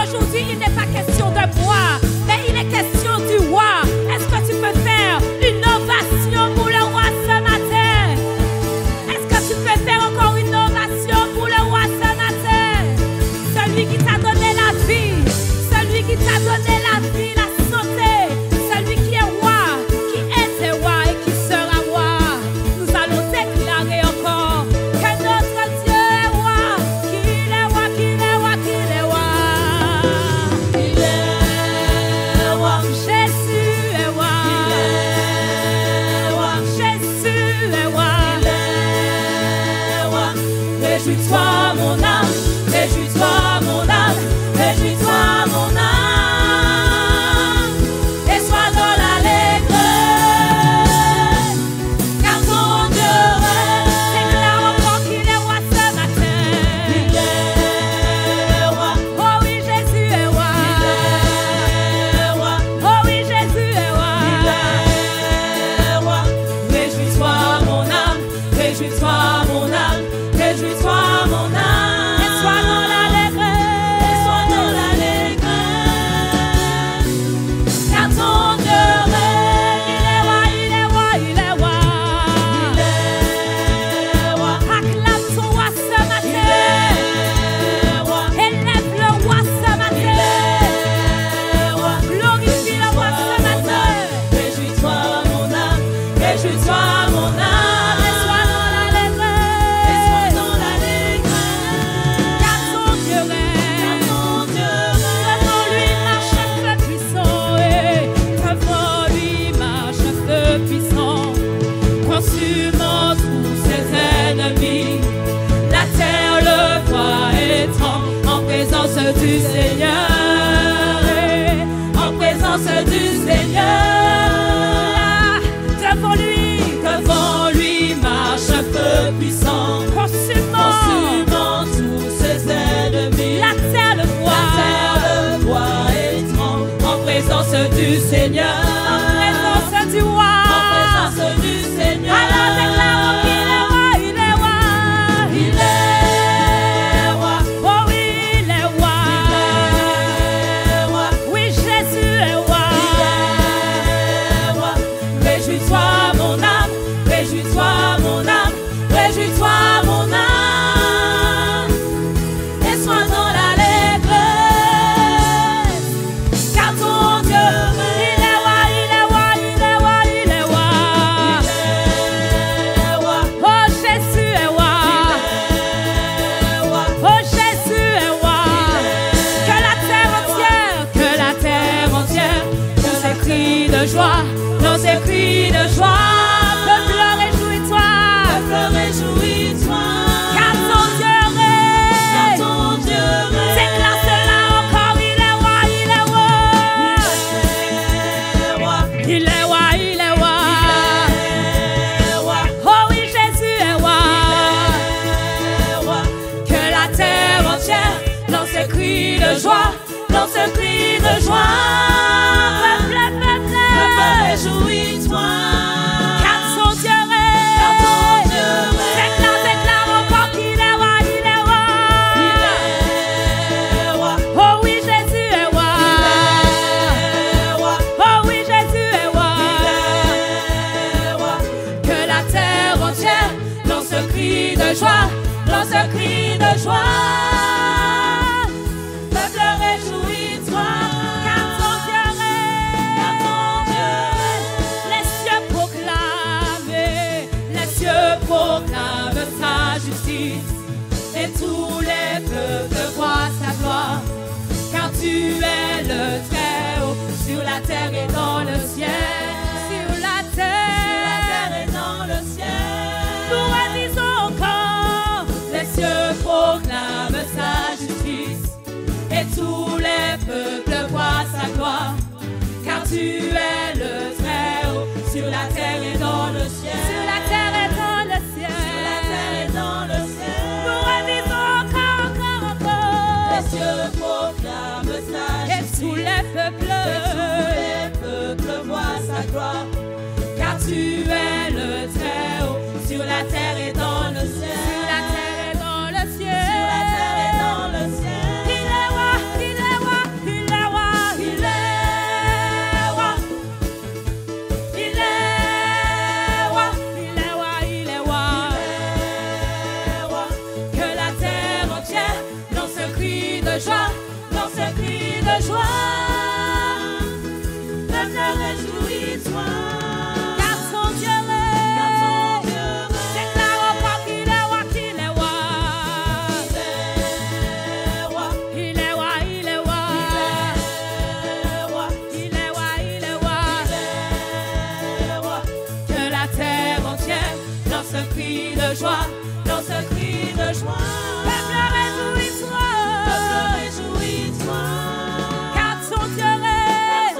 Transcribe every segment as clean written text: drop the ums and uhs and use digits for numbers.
Aujourd'hui, il n'est pas question de moi, mais il est question du roi. Est-ce que tu peux faire une ovation pour le roi ce matin? Est-ce que tu peux faire encore une ovation pour le roi ce matin? Celui qui t'a donné la vie, celui qui t'a donné la vie, la santé, celui qui est roi, qui était roi et qui sera roi. Nous allons déclarer encore que notre Dieu est roi, qu'il est roi, qu'il est roi, qu'il est roi. Il est roi. Jésus est roi. Il est roi. Jésus est roi. Il est roi. Réjouis-toi mon âme, réjouis-toi mon âme, réjouis-toi mon âme. Et sois dans l'allégresse, car ton Dieu règne. Déclare encore qu'il est roi ce matin. Il est roi. Oh oui, Jésus est roi. Il est roi. Oh oui, Jésus est roi. Il est roi. Réjouis-toi mon âme, réjouis-toi mon âme, réjouis-toi mon âme. Et sois dans l'allégresse, et sois dans l'allégresse, car ton Dieu règne. Il est roi, il est roi, il est roi. Il est roi. Acclame ton roi ce matin. Il est roi. Élève le roi ce matin. Il est roi. Glorifie le roi ce matin. Réjouis-toi mon âme, réjouis-toi mon âme. Et sois dans l'allégresse, et sois dans l'allégresse, car ton Dieu règne. Car ton Dieu règne. Devant lui marche un feu puissant, et devant lui marche un feu puissant, consumant tous ses ennemis. La terre le voit et tremble en présence du Seigneur, en présence du Seigneur. Devant lui marche un feu puissant, consumant tous ses ennemis. La terre le voit et tremble en présence du Seigneur, en présence du roi, en présence du Seigneur. Alors déclarons qu'il est roi, il est roi, il est roi. Oh oui, il est roi, il est roi. Oui, Jésus est roi, il est roi. Réjouis-toi mon âme, réjouis-toi mon âme, réjouis-toi mon âme. Et sois dans l'allégresse, car ton Dieu règne. Il est roi, il est roi, il est roi, il est roi. Il est roi. Oh Jésus est roi. Il est roi. Oh Jésus est roi. Que la terre entière nous écrit de joie, nous écrit de joie. Peuple, réjouis-toi, peuple, réjouis-toi, car ton Dieu règne, car ton Dieu règne. Déclare cela encore, il est roi, il est roi, il est roi, il est roi, il est roi. Oh oui, Jésus est roi, il est roi. Que la terre entière lance un cri de joie, lance un cri de joie. Peuple, réjouis-toi, car ton Dieu règne, car ton Dieu règne. Déclare encore qu'il est roi, il est roi, il est roi. Oh oui, Jésus est roi, il est roi. Oh oui, Jésus est roi, il est roi. Que la terre entière lance un cri de joie, lance un cri de joie. Peuple, réjouis-toi, car ton Dieu règne, car ton Dieu règne. Les cieux proclament sa justice, et tous les peuples voient sa gloire. Car tu es le Très-Haut sur la terre et dans le ciel, sur la terre et dans le ciel. Nous redisons encore, les cieux proclament sa justice, et tous les peuples voient sa gloire. Car tu es le Très-Haut sur la terre et dans le ciel, sur la terre et dans le ciel, sur la terre et dans le ciel. Nous redisons encore, encore, encore. Les cieux proclament sa justice, et tous les peuples voient sa gloire. Car tu es le Très-Haut sur la terre et dans le ciel, sur la terre et dans le ciel, sur la terre et dans le ciel. Il est roi, il est roi, de joie, dans ce cri de joie. Peuple, réjouis-toi. Car ton Dieu règne. Déclare encore qu'il est roi, qu'il est roi. Il est roi, il est roi. Il est roi, il est roi. Que la terre entière dans ce cri de joie, dans ce cri de joie. Peuple, réjouis-toi. Car ton Dieu règne.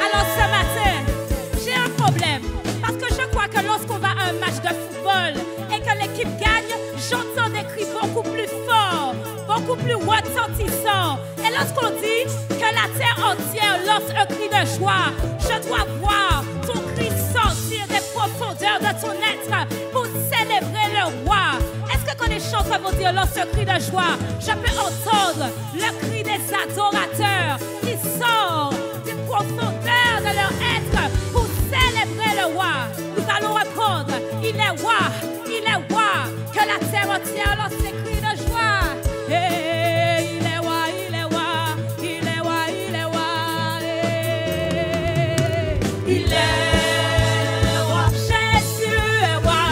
Alors ce matin, j'ai un problème. Parce que je crois que lorsqu'on va à un match de football et que l'équipe gagne, j'entends des cris beaucoup plus forts, beaucoup plus retentissants. Et lorsqu'on dit que la terre entière lance un cri de joie, je dois voir ton cri sortir des profondeurs de ton être pour célébrer le roi. Est-ce que quand les chanteurs vont dire lance un cri de joie, je peux entendre le cri des adorateurs qui sort des profondeurs de leur être pour célébrer le roi. Nous allons répondre, il est roi, que la terre entière lance ses cris de joie. Hey, il est roi, il est roi, il est roi, il est roi. Hey, il est roi, Jésus est roi,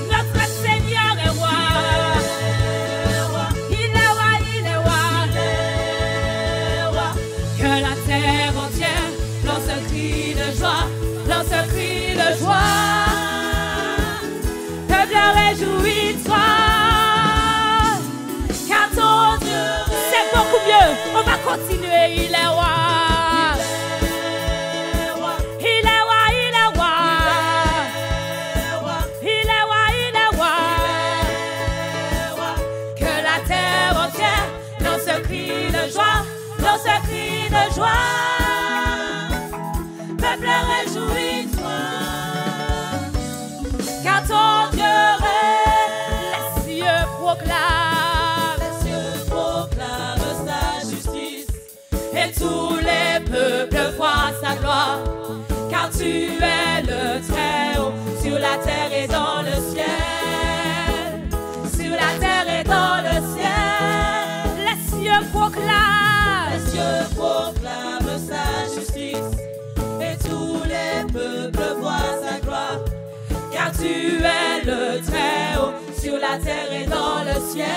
notre Seigneur est roi. Il est roi, il est roi, que la terre entière lance un cri de joie, lance un cri de joie. Peuple, réjouis-toi, car ton Dieu, c'est beaucoup mieux. On va continuer, il est roi. Il est roi, il est roi. Il est roi, il est roi. Que la terre entière lance un cri de joie, lance un cri de joie. Peuple, réjouis-toi, car ton Dieu règne. Les cieux proclament sa justice, et tous les peuples voient sa gloire. Car tu es le Très-Haut, sur la terre et dans le ciel. Sur la terre et dans le ciel. Les cieux proclament sa justice, et tous les peuples voient sa gloire. Car tu es le Très-Haut, sur la terre et dans le ciel.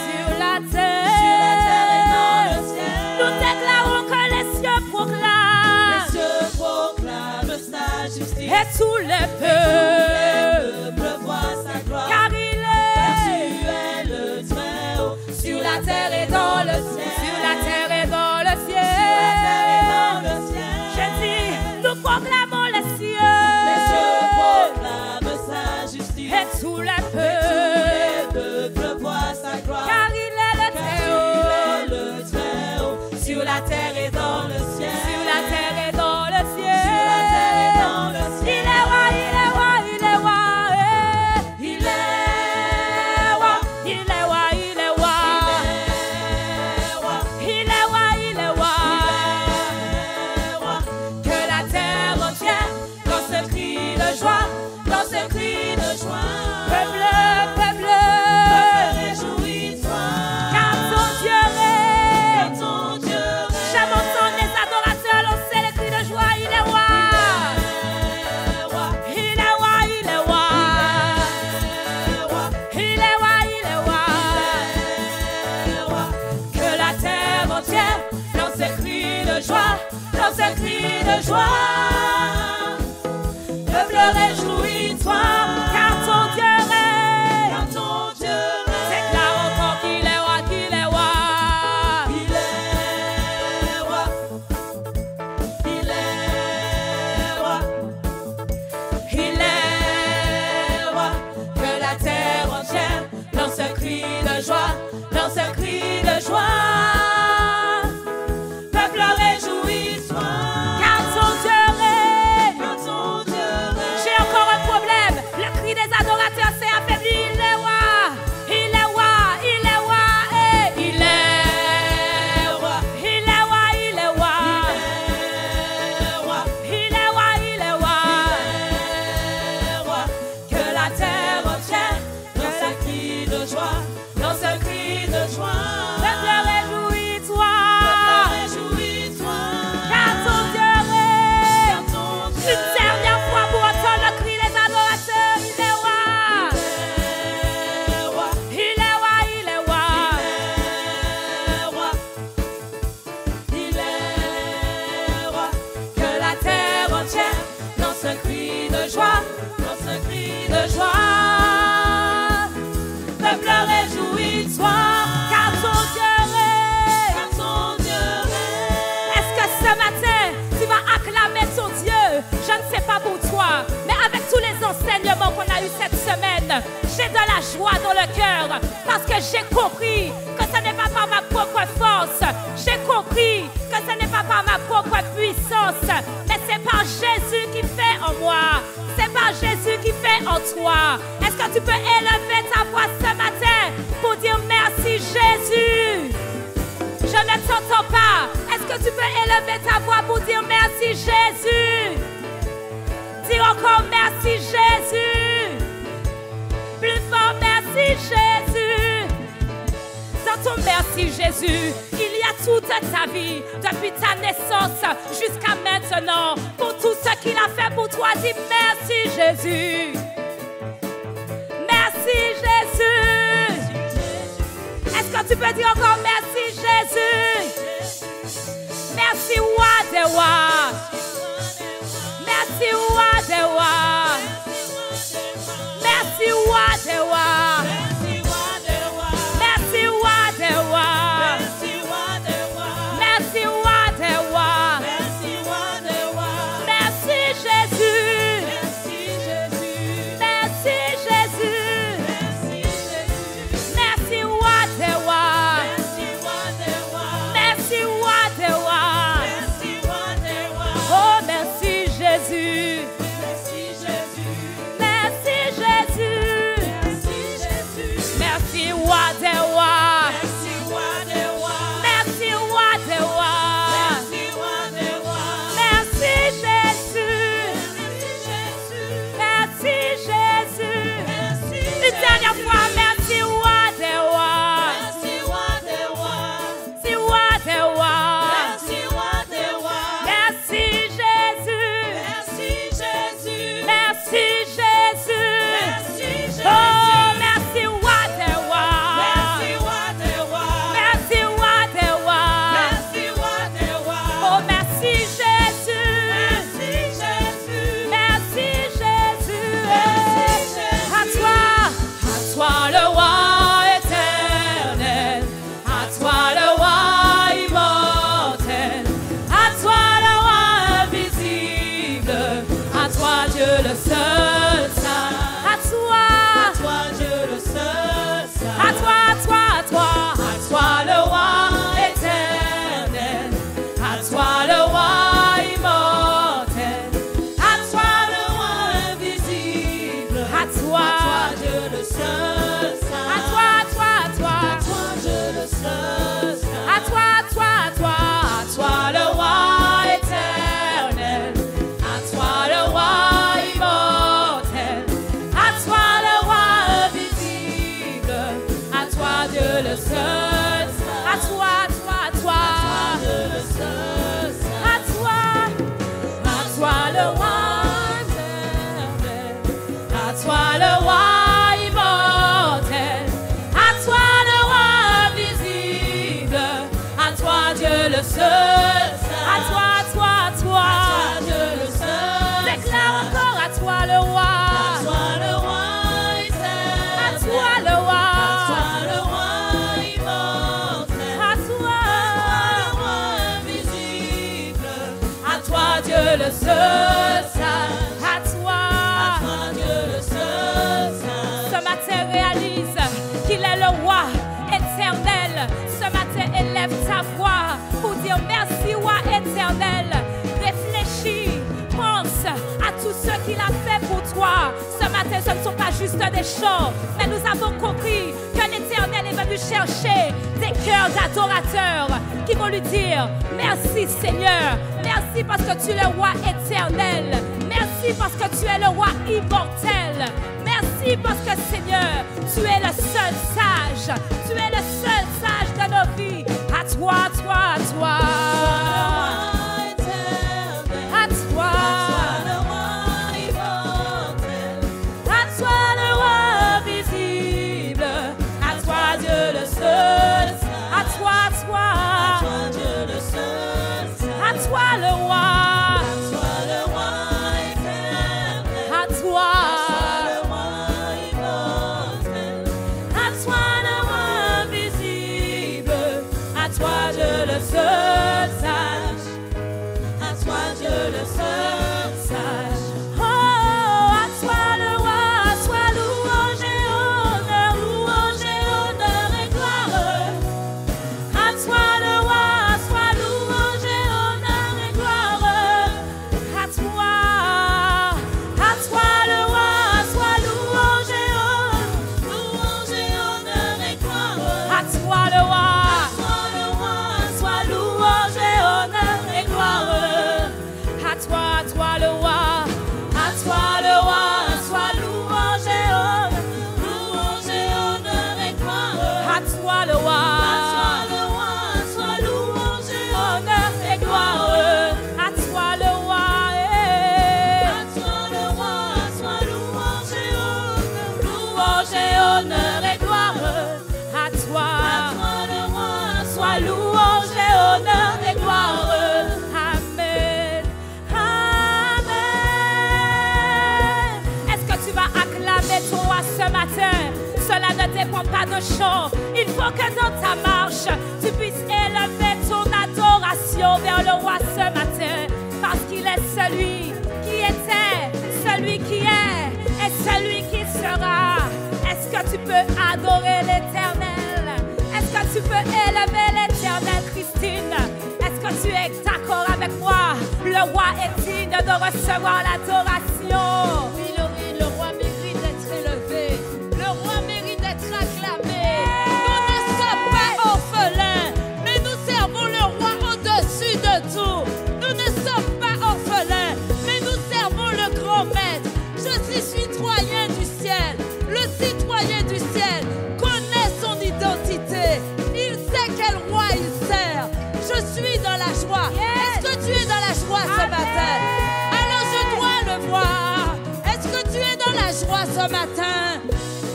Sur la terre et dans le ciel. Nous déclarons que les cieux proclament sa justice, et tous les peuples voient sa gloire. Car il est, car tu es le Très-Haut, sur la terre et dans le ciel. Sur la terre et dans le ciel. Sur la terre et dans le ciel. Je dis, nous proclamons les cieux. Les cieux proclament sa justice, et tous les peuples voient sa gloire. Car il est le Très-Haut, sur la terre et dans le ciel. Sur la terre et dans le ciel. Sur la terre et dans le ciel. Il est roi, il est roi, il est roi. Il est roi, il est roi, il est roi. Il est roi, il est roi. Que la terre entière dans ce cri de joie, dans ce cri de joie. Peuple, peuple, réjouis-toi, car ton Dieu règne. J'entends les adorateurs lancer les cris de joie. Il est roi, il est roi, il est roi. Il est roi, il est roi. Que la terre entière lance ses cris de joie, lance ses cris de joie. Peuple, réjouis-toi, car ton Dieu règne. Déclare encore qu'il est roi, qu'il est roi. Il est roi, il est roi. Il est roi. Que la terre entière lance un cri de joie, lance un cri de joie. Peuple, réjouis-toi, car ton Dieu règne. semaine, j'ai de la joie dans le cœur parce que j'ai compris que ce n'est pas par ma propre force. J'ai compris que ce n'est pas par ma propre puissance, mais c'est par Jésus qui fait en moi. C'est par Jésus qui fait en toi. Est-ce que tu peux élever ta voix ce matin pour dire merci Jésus? Je ne t'entends pas. Est-ce que tu peux élever ta voix pour dire merci Jésus? Dis encore merci Jésus. Plus fort merci Jésus. Dans ton merci Jésus, il y a toute ta vie, depuis ta naissance jusqu'à maintenant, pour tout ce qu'il a fait pour toi. Dis merci Jésus. Merci Jésus. Est-ce que tu peux dire encore merci Jésus? Merci Wadewa. Merci Wadewa. Merci Wadewa. Merci Wadewa. Merci Wadewa. Merci Jésus. Merci Jésus. Merci Wadewa. Merci Wadewa. Oh merci Jésus. Merci Jésus. Merci Wadewa. Merci Wadewa. Merci Jésus. Merci Jésus. Une dernière fois, merci Wadewa. Merci Wadewa. Merci Jésus. Merci Jésus. Oh, merci Wadewa. Merci Wadewa. Oh, merci Jésus. Merci Jésus. À toi le roi éternel. À toi le roi immortel. À toi le roi invisible. À toi Dieu le seul saint. À toi Dieu le seul saint. À toi le roi éternel. À toi le roi immortel. À toi le roi invisible. À toi Dieu le seul saint. À toi Dieu le seul saint. À toi le roi éternel. À toi le roi immortel. À toi le roi invisible. À toi Dieu le seul saint. À toi Dieu le seul saint. À toi le roi éternel. À toi le roi immortel. À toi le roi invisible. À toi Dieu le seul saint. À toi Dieu le seul. Déclare encore à toi le roi. À toi le roi éternel. À toi le roi. Immortel. À toi le roi invisible. À toi Dieu le seul saint. À toi Dieu le seul saint. Ce matin réalise qu'il est le roi éternel. Ce matin élève ta voix pour dire merci roi éternel. Réfléchis, pense à tout ce qu'il a fait pour toi. Ce matin, ce ne sont pas juste des chants, mais nous avons compris que l'Éternel est venu chercher des cœurs d'adorateurs qui vont lui dire merci Seigneur, merci parce que tu es le roi éternel, merci parce que tu es le roi immortel, merci parce que Seigneur, tu es le seul sage, tu es le seul sage de nos vies. À toi, à toi, à toi. À toi. À toi le roi visible. À toi Dieu le seul. À toi, à toi. À toi le roi. À toi. À toi le roi visible. À toi Dieu le seul sage. À toi Dieu le seul sage. Oh, à toi le roi, à toi loué. dépend pas de chant. Il faut que dans ta marche, tu puisses élever ton adoration vers le roi ce matin. Parce qu'il est celui qui était, celui qui est et celui qui sera. Est-ce que tu peux adorer l'Éternel? Est-ce que tu peux élever l'Éternel, Christine? Est-ce que tu es d'accord avec moi? Le roi est digne de recevoir l'adoration. Oui, le roi mérite d'être élevé. Le roi mérite d'être acclamé. Nous ne sommes pas orphelins, mais nous servons le roi au-dessus de tout. Nous ne sommes pas orphelins, mais nous servons le grand maître. Je suis citoyen du ciel. Le citoyen du ciel connaît son identité. Il sait quel roi il sert. Je suis dans la joie. Est-ce que tu es dans la joie ce matin? Alors je dois le voir. Est-ce que tu es dans la joie ce matin?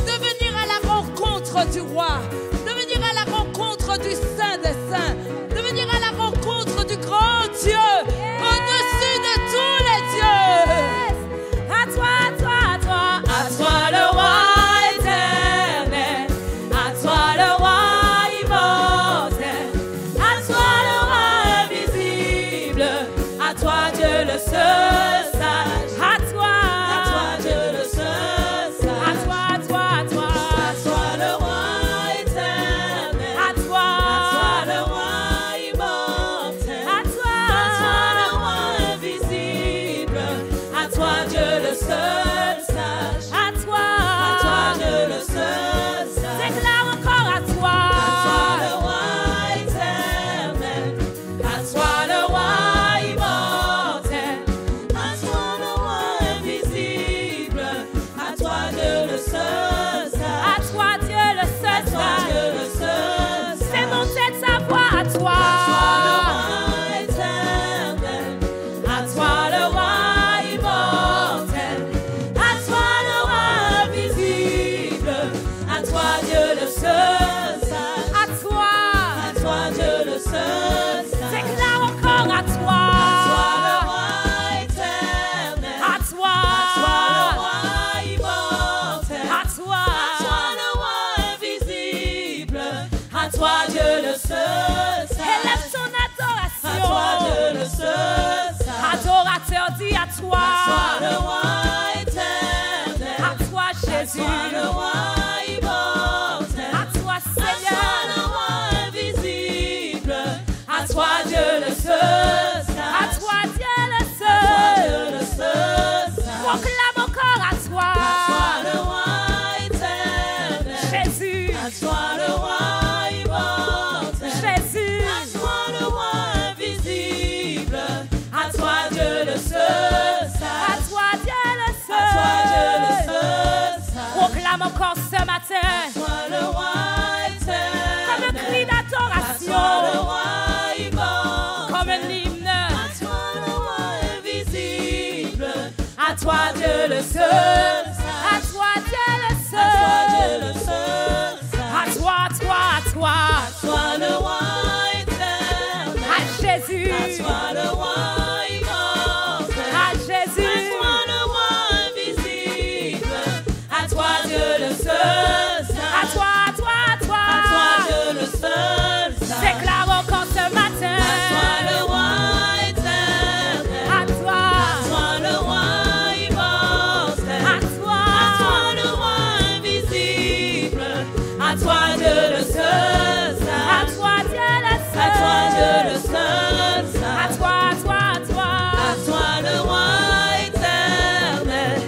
De venir à la rencontre du roi. De venir à la rencontre du Saint des Saints. De venir à la rencontre du grand Dieu. Au-dessus de tous les dieux. À toi, à toi, à toi. À toi le roi éternel. À toi le roi immortel. À toi le roi invisible. À toi Dieu le seul sage. À toi, Dieu le seul sage. à toi, à toi, à toi. À toi le roi éternel. À toi, le roi immortel. à toi, le roi invisible. À toi Dieu le seul sage. à toi. Dieu le seul sage. Déclare encore à toi. Le roi éternel. À toi le roi immortel. À toi le roi invisible. À toi Dieu le seul sage. À toi, Dieu le seul sage. Dieu le seul sage. Fais monter ta voix à toi. À toi le roi immortel. À toi le roi invisible. À toi Dieu le seul sage. À toi. À toi Dieu le seul sage. Déclare encore à toi. Le roi éternel. À toi. Le roi immortel. À toi. Le roi invisible. À toi Dieu le seul sage. Élève ton À toi Dieu adoration. le seul sage. Adorateur, dis à toi. Le roi éternel. À toi, Jésus. Le roi immortel. À toi, Seigneur. Le roi invisible. À toi Dieu le seul sage. À toi, Dieu le Dieu seul. le seul sage. Proclame encore à toi. Le roi éternel. Jésus. À toi le roi immortel. Jésus. À toi le roi invisible. À toi Dieu le seul À sage. toi, Dieu le À toi Dieu le seul. seul sage. Proclame encore ce matin. Toi le roi éternel. Comme un cri À toi le d'adoration. roi immortel. Comme un hymne. À toi le roi invisible. À toi Dieu le seul sage. À toi, Dieu le À toi Dieu seul. le seul sage. À toi, à toi, à toi. À toi le roi éternel. À Jésus. À toi le roi immortel. À Jésus. À toi le roi invisible. À toi Dieu le seul sage. À toi, à toi, à toi. À toi Dieu le seul sage. Déclare encore ce matin. À toi le roi éternel. À toi. À toi le roi immortel. À toi. À toi le roi invisible. À toi Dieu le seul À sage. toi, Dieu le seul. À toi Dieu le seul sage. À toi, à toi, à toi. À toi le roi éternel.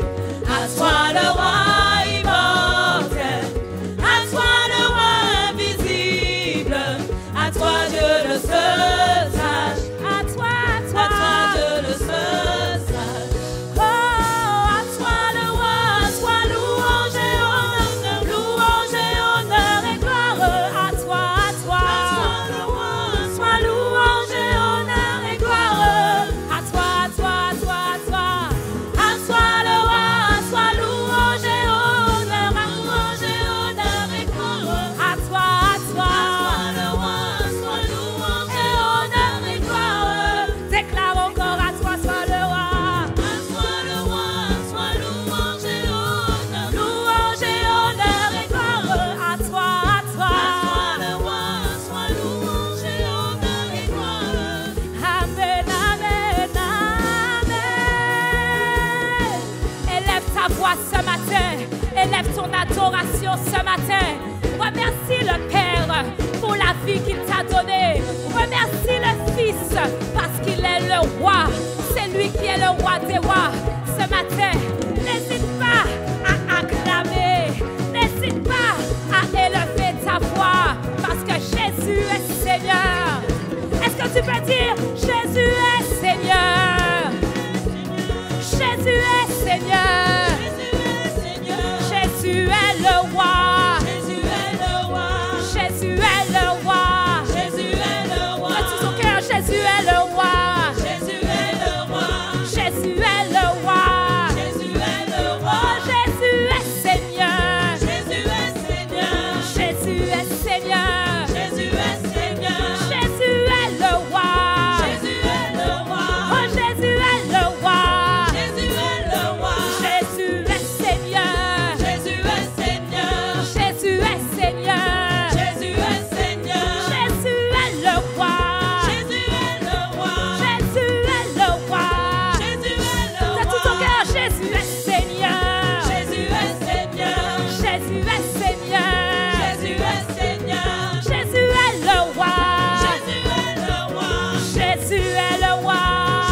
À toi le roi immortel. À toi le roi invisible. À toi Dieu le seul sage. À toi, à À toi. toi Dieu le seul sage. Oh, à toi le roi, à toi louange et honneur, louange et honneur et gloire. À toi, à toi. le roi. Sois louange et honneur et gloire. À toi, à toi, à toi, à toi. À toi le roi, sois louange et honneur, louange et honneur et gloire. À toi, à toi. le roi. Sois louange Et l'adoration ce matin. Remercie le Père pour la vie qu'il t'a donnée. Remercie le Fils parce qu'il est le roi. C'est lui qui est le roi des rois. Ce matin, n'hésite pas à acclamer. N'hésite pas à élever ta voix parce que Jésus est Seigneur. Est-ce que tu peux dire Jésus est Seigneur? Jésus est Seigneur. Jésus est le roi. Jésus est le roi. Jésus est le roi. De tout son cœur, Jésus est le roi. Jésus est le roi. Jésus est le roi. Jésus est le roi. Oh, Jésus est Seigneur. Jésus est Seigneur. Jésus est Seigneur. Jésus est Seigneur. Jésus est le roi. Jésus est le roi. Oh, Jésus est le roi. Jésus est le roi. Jésus est Seigneur. Jésus est Seigneur. Jésus est Seigneur. Jésus est Seigneur. Jésus est le roi. Jésus est le roi. Jésus est le roi. Jésus est le roi. De tout ton cœur, Jésus est Seigneur. Jésus est Seigneur. Jésus est Seigneur. Jésus est Seigneur. Jésus est le roi. Jésus est le roi. Jésus est le roi.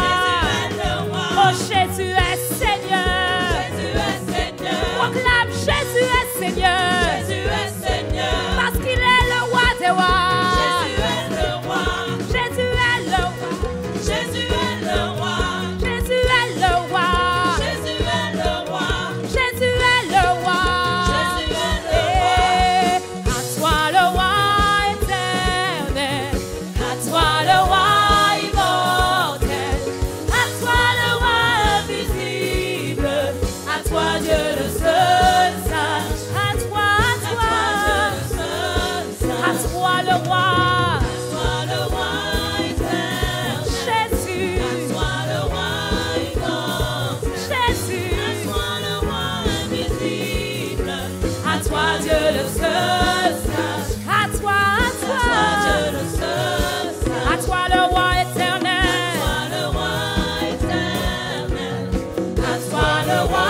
Jésus est le roi. Oh, Jésus est Seigneur. Jésus est Seigneur. Proclame Jésus est Seigneur. Jésus est Seigneur. Parce qu'il est le roi des rois. Jésus est le roi. Jésus est le roi. Jésus est le roi. Jésus est le roi. Jésus est le roi. Jésus est le roi. Jésus est le Et à toi le roi éternel, à toi le roi immortel, à toi le roi invisible, à toi Dieu le seul sage, à toi le roi. Toi le roi éternel. Jésus, Toi le roi immortel. Jésus, Toi le roi invisible. à toi Dieu le seul sage, à toi, Dieu le seul sage. à toi le roi éternel, Toi le roi éternel. à toi le roi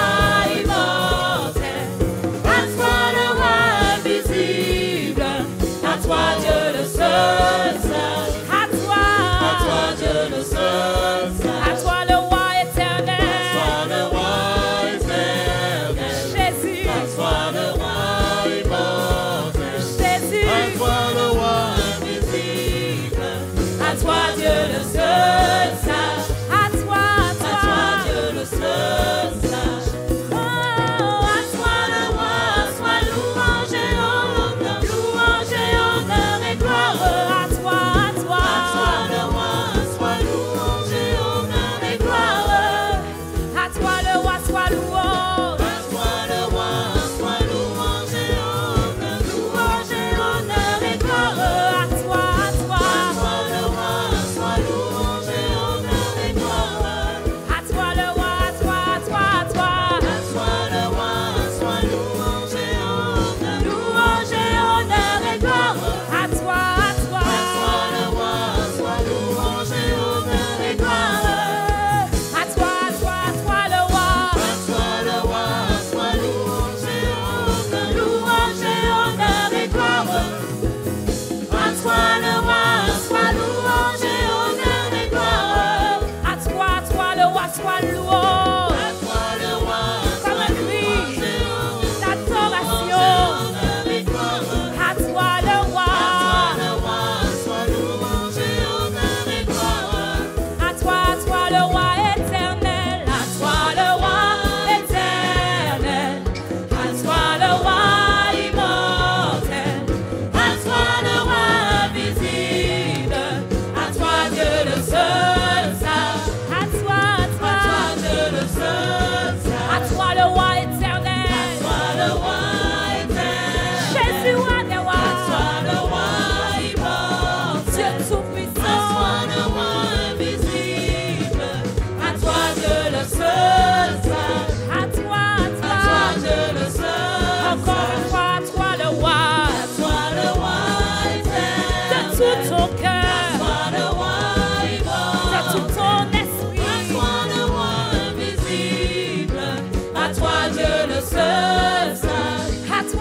immortel, à toi le roi invisible, à toi Dieu le seul sage, à toi Dieu le seul sage. à toi le roi éternel, Toi le roi éternel. Jésus, Toi le roi immortel. Jésus, Toi le roi invisible. à toi Dieu le seul sage, à toi, Dieu le seul sage. oh, à toi le roi, sois louange et honneur, louange et honneur et gloire, à toi, Toi le roi, sois louange et honneur et gloire. à toi le roi, sois louange, Toi le roi, sois louange et honneur. louange et honneur et gloire, à toi, Toi le roi, sois louange et honneur et gloire. à toi le roi, à toi, Toi le roi, sois louange et honneur. louange et honneur et gloire, à toi, Toi le roi, sois louange et honneur et gloire. à toi le roi, Toi le roi, sois louange et honneur. louange et honneur et gloire, À toi le roi, sois louange et honneur et gloire. à toi le roi, sois louange, À toi le roi, comme un cri d'adoration, honneur et gloire. à toi le roi, Le roi, sois louange et honneur et gloire. à toi le roi éternel, à toi le roi éternel, à toi le roi immortel, à toi le roi invisible, à toi Dieu le seul sage, à toi Dieu le seul sage. à toi le roi éternel, Toi le roi éternel. Jésus roi des rois, Toi le roi immortel. Dieu À tout-puissant, toi le roi invisible. À toi Dieu le seul sage. à toi, Dieu le seul encore une sage. fois, à toi le roi, À toi le roi éternel. de tout ton cœur, Toi le roi de immortel. tout ton À esprit, toi le roi invisible. À toi Dieu le seul sage. à toi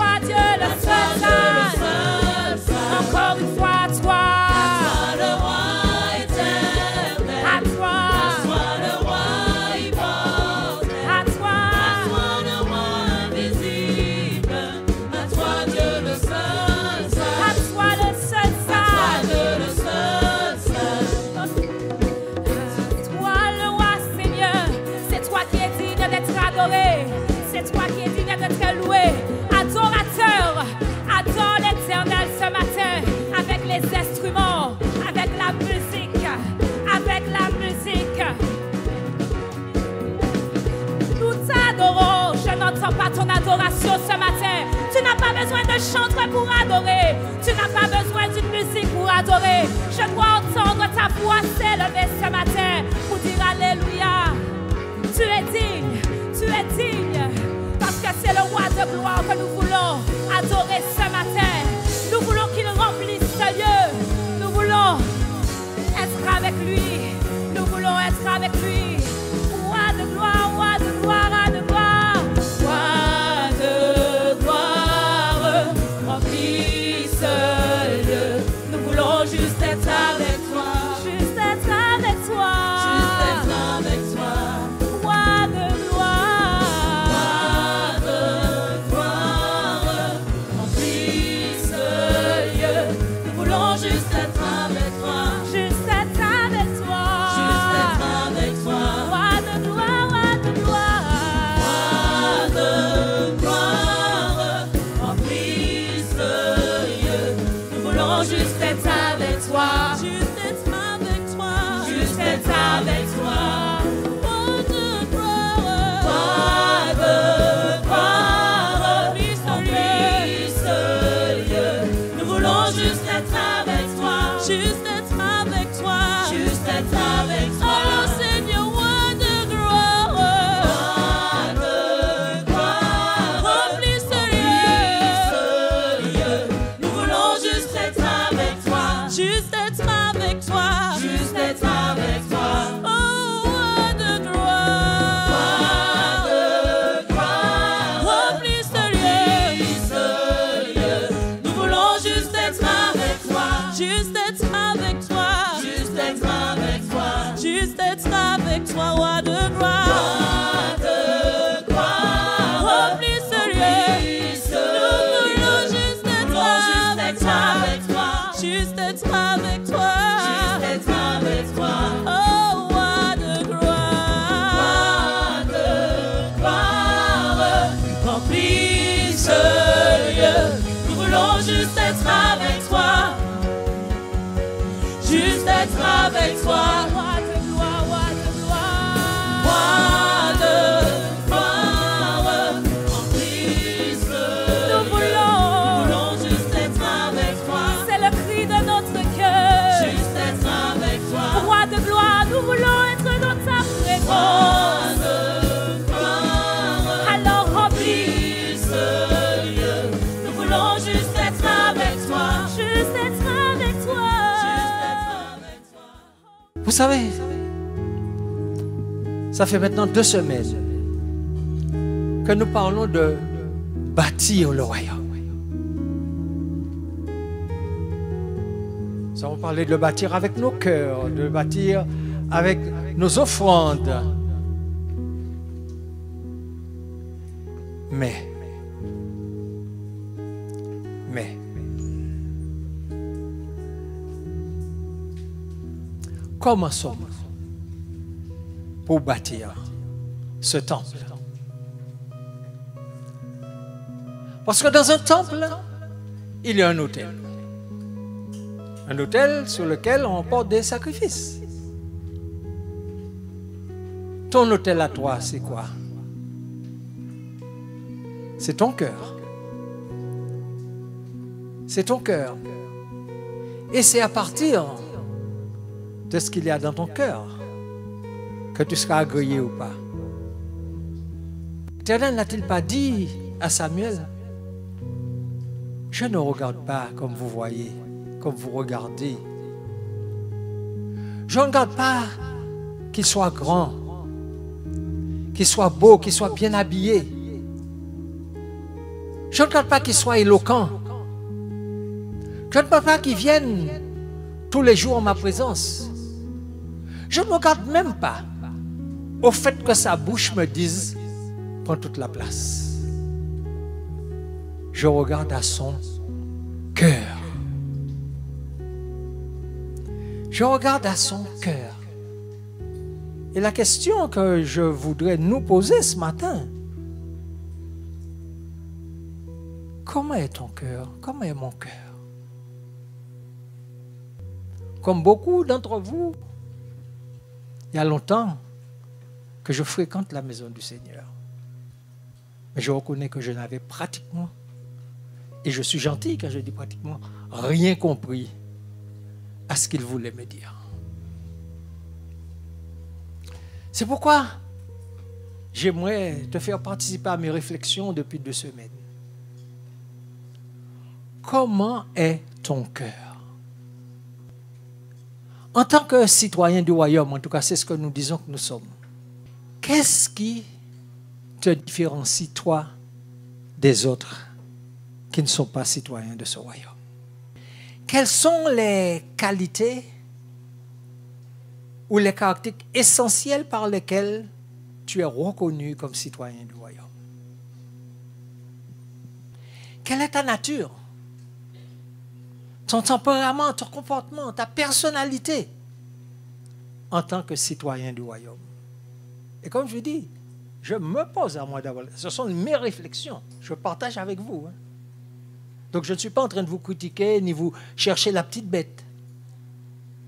l'adoration ce matin. Tu n'as pas besoin de chanteur pour adorer. Tu n'as pas besoin d'une musique pour adorer. Je dois entendre ta voix s'élever ce matin pour dire Alléluia. Tu es digne, tu es digne. Parce que c'est le roi de gloire que nous voulons adorer ce matin. Nous voulons qu'il remplisse ce lieu. Nous voulons être avec lui. Nous voulons être avec lui. Roi de gloire, roi de gloire, roi de gloire. Roi de gloire, remplis ce lieu. Nous voulons juste être avec toi. Juste être avec toi. Juste être avec toi. Roi de gloire. Roi de gloire, remplis ce lieu. Nous voulons juste être avec toi. Juste être avec toi. Juste être avec toi. Roi de gloire, roi de gloire. Roi de gloire, remplis ce lieu. Nous voulons juste être avec toi. Juste être avec toi. Juste être avec toi. Roi de gloire. Roi de gloire, remplis ce lieu. Nous voulons juste être avec toi. Juste être avec toi. Juste être avec toi. Oh Seigneur, roi de gloire. Roi de gloire, remplis ce lieu. Nous voulons juste être avec toi. Juste être avec toi. Juste être avec toi. Oh roi de gloire. Roi de gloire, remplis ce lieu. Nous voulons juste être avec toi. Juste être avec toi. Juste être avec toi. Juste être avec toi, roi de gloire. Roi de gloire, remplis ce lieu. Nous voulons juste être avec toi. Juste être avec toi. Juste être avec toi. Oh roi de gloire. Roi de gloire, remplis ce lieu. Nous voulons juste être avec toi. Juste être avec toi. Roi de gloire, roi de gloire. Roi de gloire, remplis ce lieu. Nous voulons juste être avec toi. C'est le cri de notre cœur. Juste être avec toi. Roi de gloire, nous voulons être dans ta présence. Roi de gloire, alors remplis ce lieu. Nous voulons juste être avec toi. Juste être avec toi. Juste être avec toi. Vous savez, ça fait maintenant 2 semaines que nous parlons de bâtir le royaume. Nous avons parlé de le bâtir avec nos cœurs, de le bâtir avec nos offrandes. Mais, commençons pour bâtir ce temple. Parce que dans un temple, il y a un autel. Un autel sur lequel on porte des sacrifices. Ton autel à toi, c'est quoi? C'est ton cœur. C'est ton cœur. Et c'est à partir de ce qu'il y a dans ton cœur que tu seras agréé ou pas. L'Éternel n'a-t-il pas dit à Samuel, je ne regarde pas comme vous voyez, comme vous regardez. Je ne regarde pas qu'il soit grand, qu'il soit beau, qu'il soit bien habillé. Je ne regarde pas qu'il soit éloquent. Je ne regarde pas qu'il vienne tous les jours en ma présence. Je ne regarde même pas au fait que sa bouche me dise prends toute la place. Je regarde à son cœur. Je regarde à son cœur. Et la question que je voudrais nous poser ce matin, comment est ton cœur? Comment est mon cœur? Comme beaucoup d'entre vous, il y a longtemps que je fréquente la maison du Seigneur. Mais je reconnais que je n'avais pratiquement, et je suis gentil quand je dis pratiquement, rien compris à ce qu'il voulait me dire. C'est pourquoi j'aimerais te faire participer à mes réflexions depuis 2 semaines. Comment est ton cœur? En tant que citoyen du royaume, en tout cas c'est ce que nous disons que nous sommes, qu'est-ce qui te différencie, toi, des autres qui ne sont pas citoyens de ce royaume? Quelles sont les qualités ou les caractéristiques essentielles par lesquelles tu es reconnu comme citoyen du royaume? Quelle est ta nature? Ton tempérament, ton comportement, ta personnalité en tant que citoyen du royaume? Et comme je dis, je me pose à moi d'abord. Ce sont mes réflexions. Je partage avec vous. Hein. Donc je ne suis pas en train de vous critiquer ni vous chercher la petite bête.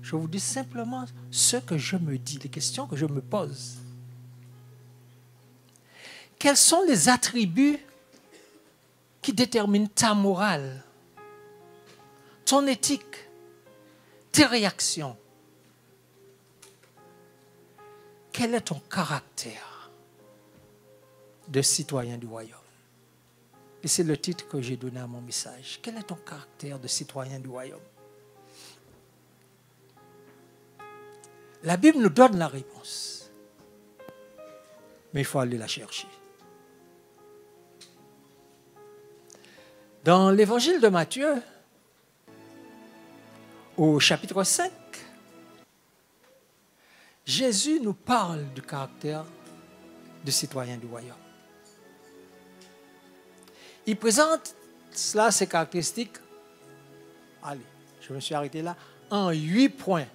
Je vous dis simplement ce que je me dis, les questions que je me pose. Quels sont les attributs qui déterminent ta morale, ton éthique, tes réactions? Quel est ton caractère de citoyen du royaume? Et c'est le titre que j'ai donné à mon message. Quel est ton caractère de citoyen du royaume? La Bible nous donne la réponse. Mais il faut aller la chercher. Dans l'évangile de Matthieu, au chapitre 5, Jésus nous parle du caractère du citoyen du royaume. Il présente cela, ces caractéristiques, allez, je me suis arrêté là, en 8 points.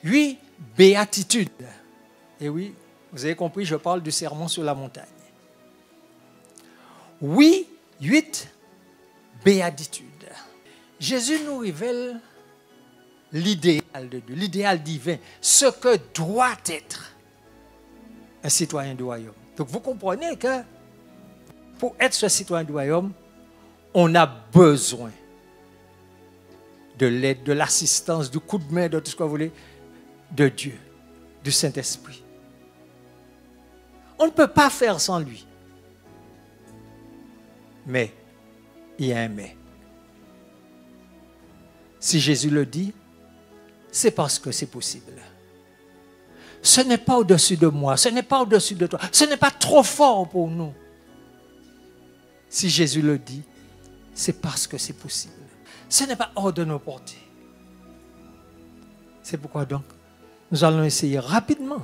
8 béatitudes. Et oui, vous avez compris, je parle du sermon sur la montagne. 8 béatitudes. Jésus nous révèle l'idéal de Dieu, l'idéal divin, ce que doit être un citoyen du royaume. Donc vous comprenez que pour être ce citoyen du royaume, on a besoin de l'aide, de l'assistance, du coup de main, de tout ce que vous voulez, de Dieu, du Saint-Esprit. On ne peut pas faire sans lui. Mais, il y a un mais. Si Jésus le dit, c'est parce que c'est possible. Ce n'est pas au-dessus de moi, ce n'est pas au-dessus de toi, ce n'est pas trop fort pour nous. Si Jésus le dit, c'est parce que c'est possible. Ce n'est pas hors de nos portées. C'est pourquoi donc, nous allons essayer rapidement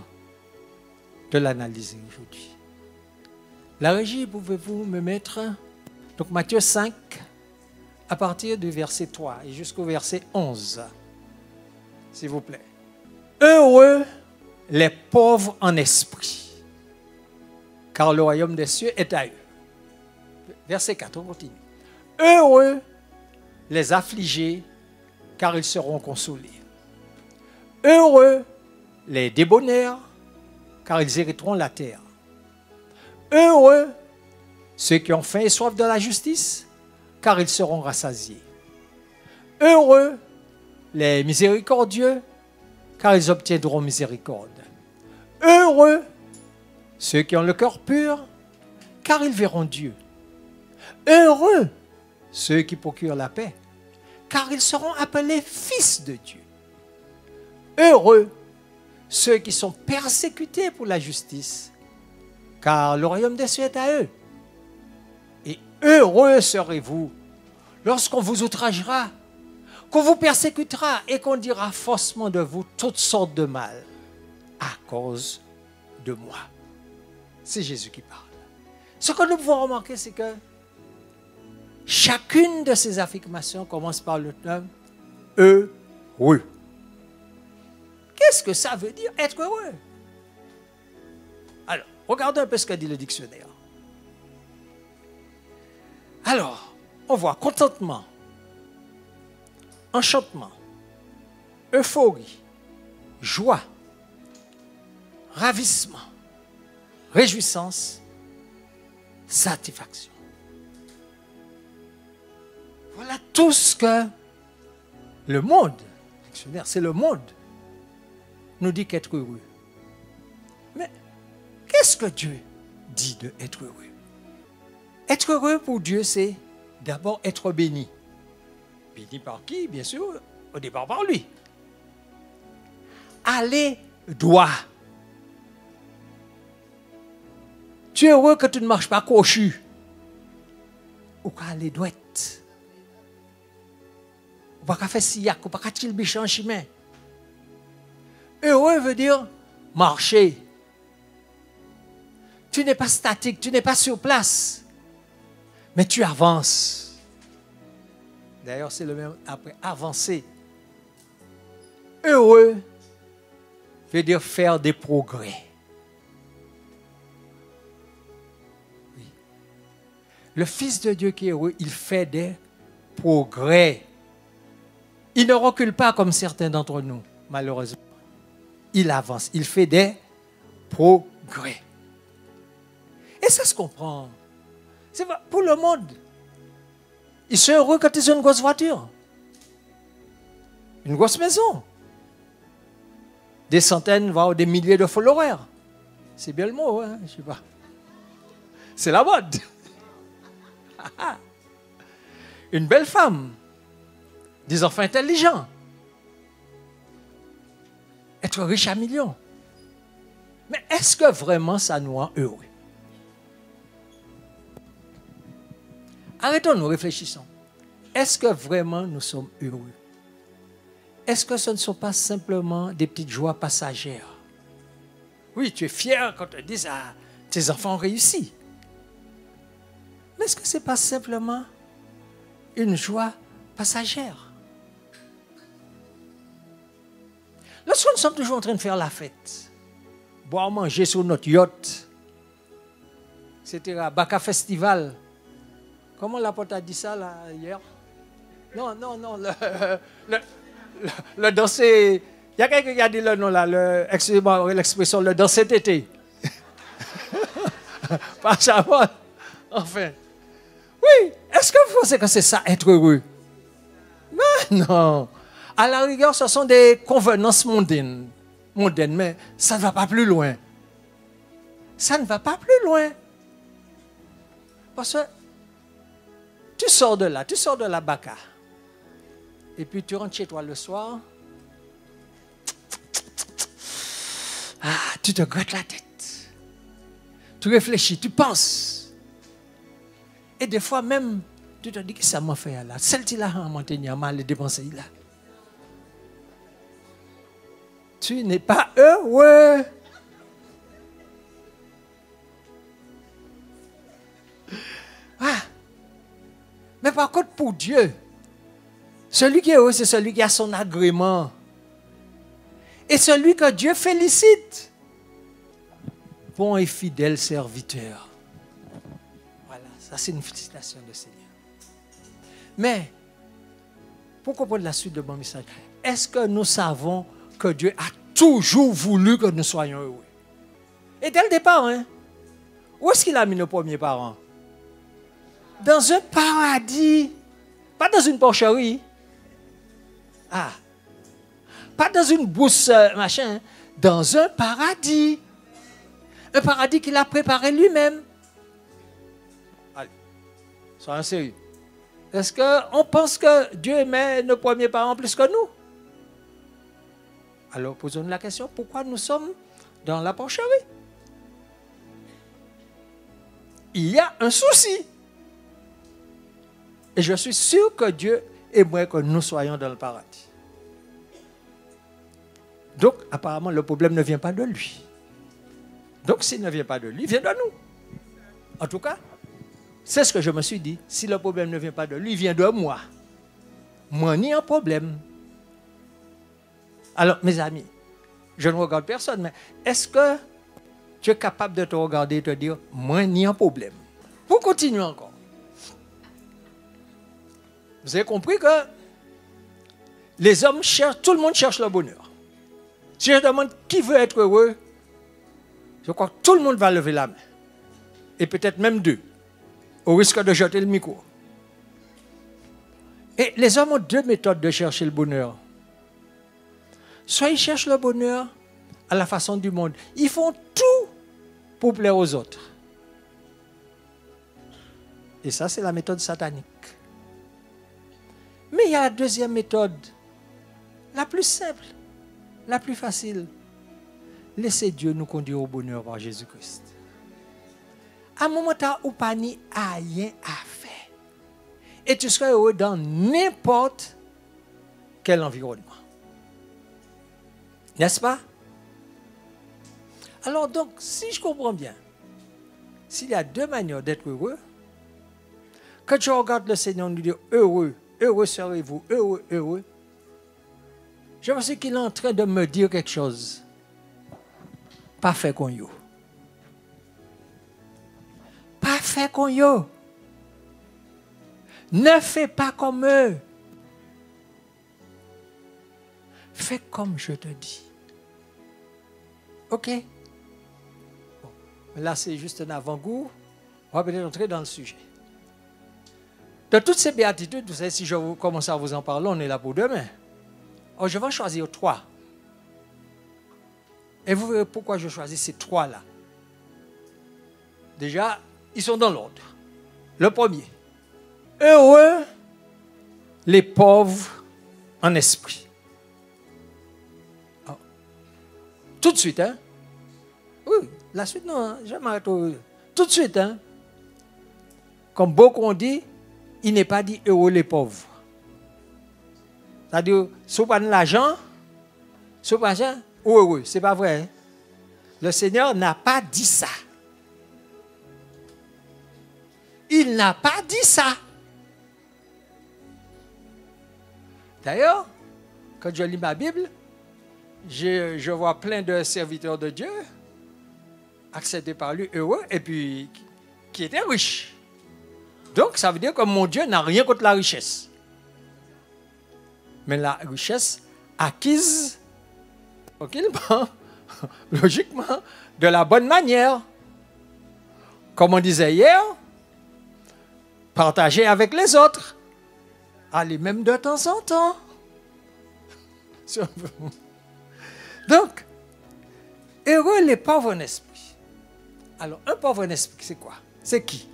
de l'analyser aujourd'hui. La régie, pouvez-vous me mettre, donc Matthieu 5, à partir du verset 3 et jusqu'au verset 11, s'il vous plaît. Heureux les pauvres en esprit, car le royaume des cieux est à eux. Verset 4, on continue. Heureux les affligés, car ils seront consolés. Heureux les débonnaires, car ils hériteront la terre. Heureux ceux qui ont faim et soif de la justice, car ils seront rassasiés. Heureux les miséricordieux, car ils obtiendront miséricorde. Heureux ceux qui ont le cœur pur, car ils verront Dieu. Heureux ceux qui procurent la paix, car ils seront appelés fils de Dieu. Heureux ceux qui sont persécutés pour la justice, car le royaume des cieux est à eux. Et heureux serez-vous lorsqu'on vous outragera, qu'on vous persécutera et qu'on dira faussement de vous toutes sortes de mal à cause de moi. C'est Jésus qui parle. Ce que nous pouvons remarquer, c'est que chacune de ces affirmations commence par le terme heureux. Qu'est-ce que ça veut dire être heureux? Alors, regardons un peu ce que dit le dictionnaire. Alors, on voit contentement, enchantement, euphorie, joie, ravissement, réjouissance satisfaction. Voilà tout ce que le monde, c'est le monde, nous dit qu'être heureux. Mais qu'est-ce que Dieu dit de être heureux? Être heureux pour Dieu, c'est d'abord être béni. Béni par qui? Bien sûr, au départ par lui. Aller droit. Tu es heureux que tu ne marches pas crochu. Ou qu'aller droite. Ou pas qu'à faire sillac, ou pas qu'à tirer le bichon en chemin. Heureux veut dire marcher. Tu n'es pas statique, tu n'es pas sur place. Mais tu avances. D'ailleurs, c'est le même après avancer. Heureux veut dire faire des progrès. Oui. Le Fils de Dieu qui est heureux, il fait des progrès. Il ne recule pas comme certains d'entre nous, malheureusement. Il avance, il fait des progrès. Et ça se comprend. C'est pour le monde. Ils sont heureux quand ils ont une grosse voiture. Une grosse maison. Des centaines, voire des milliers de followers. C'est bien le mot, hein? Je sais pas. C'est la mode. Une belle femme. Des enfants intelligents. Être riche à millions. Mais est-ce que vraiment ça nous rend heureux? Arrêtons-nous, réfléchissons. Est-ce que vraiment nous sommes heureux? Est-ce que ce ne sont pas simplement des petites joies passagères? Oui, tu es fier quand on te dit ah, tes enfants ont réussi. Mais est-ce que ce n'est pas simplement une joie passagère? Lorsque nous sommes toujours en train de faire la fête, boire, manger sur notre yacht, etc., Baka Festival. Comment la pote a dit ça là, hier? Non, le danser. Il y a quelqu'un qui a dit le nom là, excusez-moi l'expression, le danser tété. Pas Chabot. Enfin. Oui, est-ce que vous pensez que c'est ça, être heureux? Mais non. À la rigueur, ce sont des convenances mondaines, mais ça ne va pas plus loin. Ça ne va pas plus loin. Parce que tu sors de la Baka. Et puis tu rentres chez toi le soir. Ah, tu te grattes la tête. Tu réfléchis, tu penses. Et des fois même, tu te dis que ça m'a fait là. Celle-ci là, en montagne, mal dépensé là. Tu n'es pas heureux. Ah. Mais par contre, pour Dieu, celui qui est heureux, c'est celui qui a son agrément. Et celui que Dieu félicite. Bon et fidèle serviteur. Voilà, ça c'est une félicitation de Seigneur. Mais, pour comprendre la suite de mon message, est-ce que nous savons que Dieu a toujours voulu que nous soyons heureux? Et dès le départ, hein, où est-ce qu'il a mis nos premiers parents? Dans un paradis. Pas dans une porcherie. Ah. Pas dans une bourse, machin. Hein. Dans un paradis. Un paradis qu'il a préparé lui-même. Allez. Soyons sérieux. Est-ce qu'on pense que Dieu aimait nos premiers parents plus que nous? Alors posons-nous la question, pourquoi nous sommes dans la porcherie? Il y a un souci. Et je suis sûr que Dieu aimerait que nous soyons dans le paradis. Donc, apparemment, le problème ne vient pas de lui. Donc, s'il ne vient pas de lui, il vient de nous. En tout cas, c'est ce que je me suis dit. Si le problème ne vient pas de lui, il vient de moi. Moi, ni un problème. Alors, mes amis, je ne regarde personne, mais est-ce que tu es capable de te regarder et te dire, moi, ni un problème? Pour continuer encore. Vous avez compris que les hommes cherchent, tout le monde cherche le bonheur. Si je demande qui veut être heureux, je crois que tout le monde va lever la main. Et peut-être même deux. au risque de jeter le micro. Et les hommes ont deux méthodes de chercher le bonheur. Soit ils cherchent le bonheur à la façon du monde. Ils font tout pour plaire aux autres. Et ça, c'est la méthode satanique. Mais il y a la deuxième méthode, la plus simple, la plus facile. Laissez Dieu nous conduire au bonheur par Jésus-Christ. À un moment où pas ni rien à faire. Et tu seras heureux dans n'importe quel environnement. N'est-ce pas? Alors donc, si je comprends bien, s'il y a deux manières d'être heureux, quand je regarde le Seigneur nous dire heureux, heureux serez-vous, heureux, heureux, je pense qu'il est en train de me dire quelque chose. Pas fait qu'on yo. Pas fait qu'on yo. Ne fais pas comme eux. Fais comme je te dis. OK? Bon. Là, c'est juste un avant-goût. On va peut-être entrer dans le sujet. De toutes ces béatitudes, vous savez, si je commence à vous en parler, on est là pour demain. Alors, je vais en choisir 3. Et vous verrez pourquoi je choisis ces 3-là. Déjà, ils sont dans l'ordre. Le premier. Heureux les pauvres en esprit. Oh. Tout de suite, hein? Oui, la suite, non, je m'arrête au... Tout de suite, hein? Comme beaucoup ont dit, il n'est pas dit heureux les pauvres. C'est-à-dire, si vous pas de l'argent, si vous pas de l'argent, ou heureux. Ce n'est pas vrai. Hein? Le Seigneur n'a pas dit ça. Il n'a pas dit ça. D'ailleurs, quand je lis ma Bible, je vois plein de serviteurs de Dieu acceptés par lui, heureux, et puis qui étaient riches. Donc, ça veut dire que mon Dieu n'a rien contre la richesse. Mais la richesse acquise, logiquement, de la bonne manière. Comme on disait hier, partager avec les autres. Allez, même de temps en temps. Donc, heureux les pauvres en esprit. Alors, un pauvre en esprit, c'est quoi? C'est qui?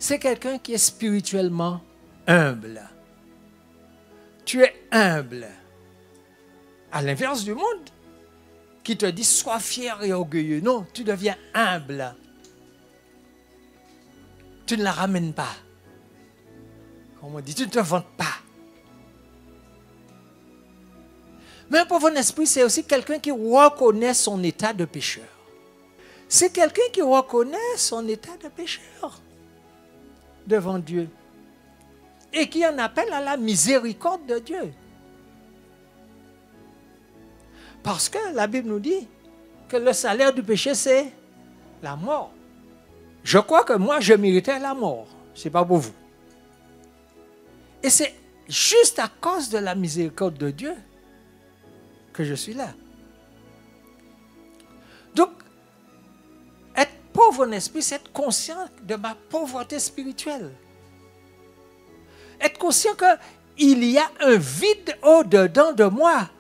C'est quelqu'un qui est spirituellement humble. Tu es humble. À l'inverse du monde, qui te dit sois fier et orgueilleux. Non, tu deviens humble. Tu ne la ramènes pas. Comme on dit, tu ne te vantes pas. Mais un pauvre en esprit, c'est aussi quelqu'un qui reconnaît son état de pécheur. C'est quelqu'un qui reconnaît son état de pécheur devant Dieu et qui en appelle à la miséricorde de Dieu. Parce que la Bible nous dit que le salaire du péché, c'est la mort. Je crois que moi, je méritais la mort. Ce n'est pas pour vous. Et c'est juste à cause de la miséricorde de Dieu que je suis là. Donc, être pauvre en esprit, c'est être conscient de ma pauvreté spirituelle. Être conscient qu'il y a un vide au-dedans de moi.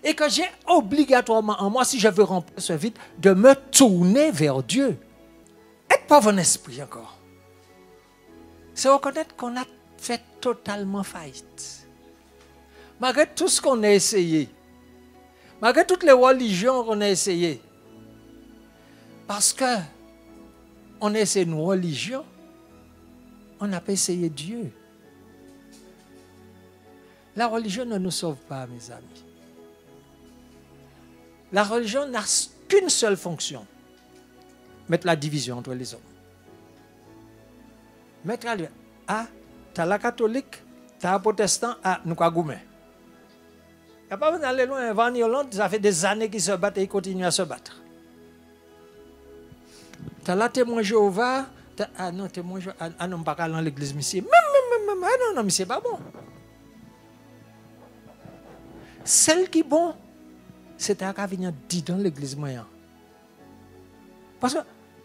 Et que j'ai obligatoirement en moi, si je veux remplir ce vide, de me tourner vers Dieu. Être pauvre en esprit encore. C'est reconnaître qu'on a fait totalement faillite. Malgré tout ce qu'on a essayé, malgré toutes les religions qu'on a essayées, parce que on a essayé une religion, on n'a pas essayé Dieu. La religion ne nous sauve pas, mes amis. La religion n'a qu'une seule fonction. Mettre la division entre les hommes. Mettre la division. Ah, tu as la catholique, tu as la protestant, ah, nous avons goumé. Il n'y a pas besoin d'aller loin. En Irlande, ça fait des années qu'ils se battent et ils continuent à se battre. Tu as la témoin Jéhovah, ah non, témoin Jéhovah, ah non, pas dans l'église, monsieur. Ah non, mais c'est pas bon. Celle qui est bonne, c'est à venir dit dans l'église moyen. Parce que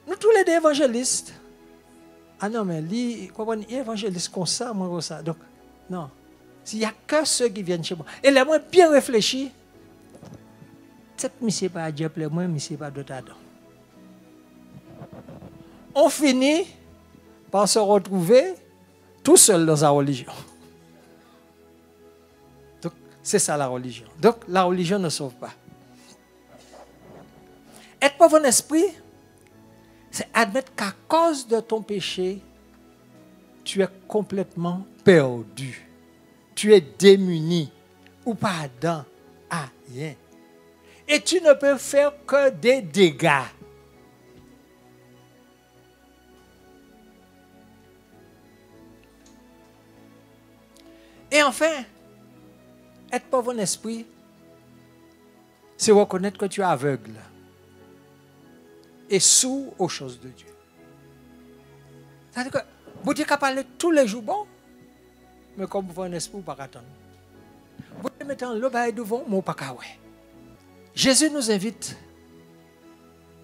Nous tous les deux évangélistes. Ah non, mais lui, comprenez, évangéliste comme ça, moi comme ça. Donc, non. S'il n'y a que ceux qui viennent chez moi. Et là, moi, bien réfléchi. Cette mission pas à Dieu, moi, mission pas d'autre Adam. On finit par se retrouver tout seul dans sa religion. Donc, c'est ça la religion. Donc, la religion ne sauve pas. Être pauvre en esprit, c'est admettre qu'à cause de ton péché, tu es complètement perdu. Tu es démuni ou pas dans rien. Et tu ne peux faire que des dégâts. Et enfin, être pauvre en esprit, c'est reconnaître que tu es aveugle et sourd aux choses de Dieu. C'est-à-dire que vous êtes capable de parler tous les jours, bon, mais comme vous avez un esprit, vous ne pouvez pas attendre. Vous êtes mettant le bail devant, mais vous ne pouvez pas. Jésus nous invite,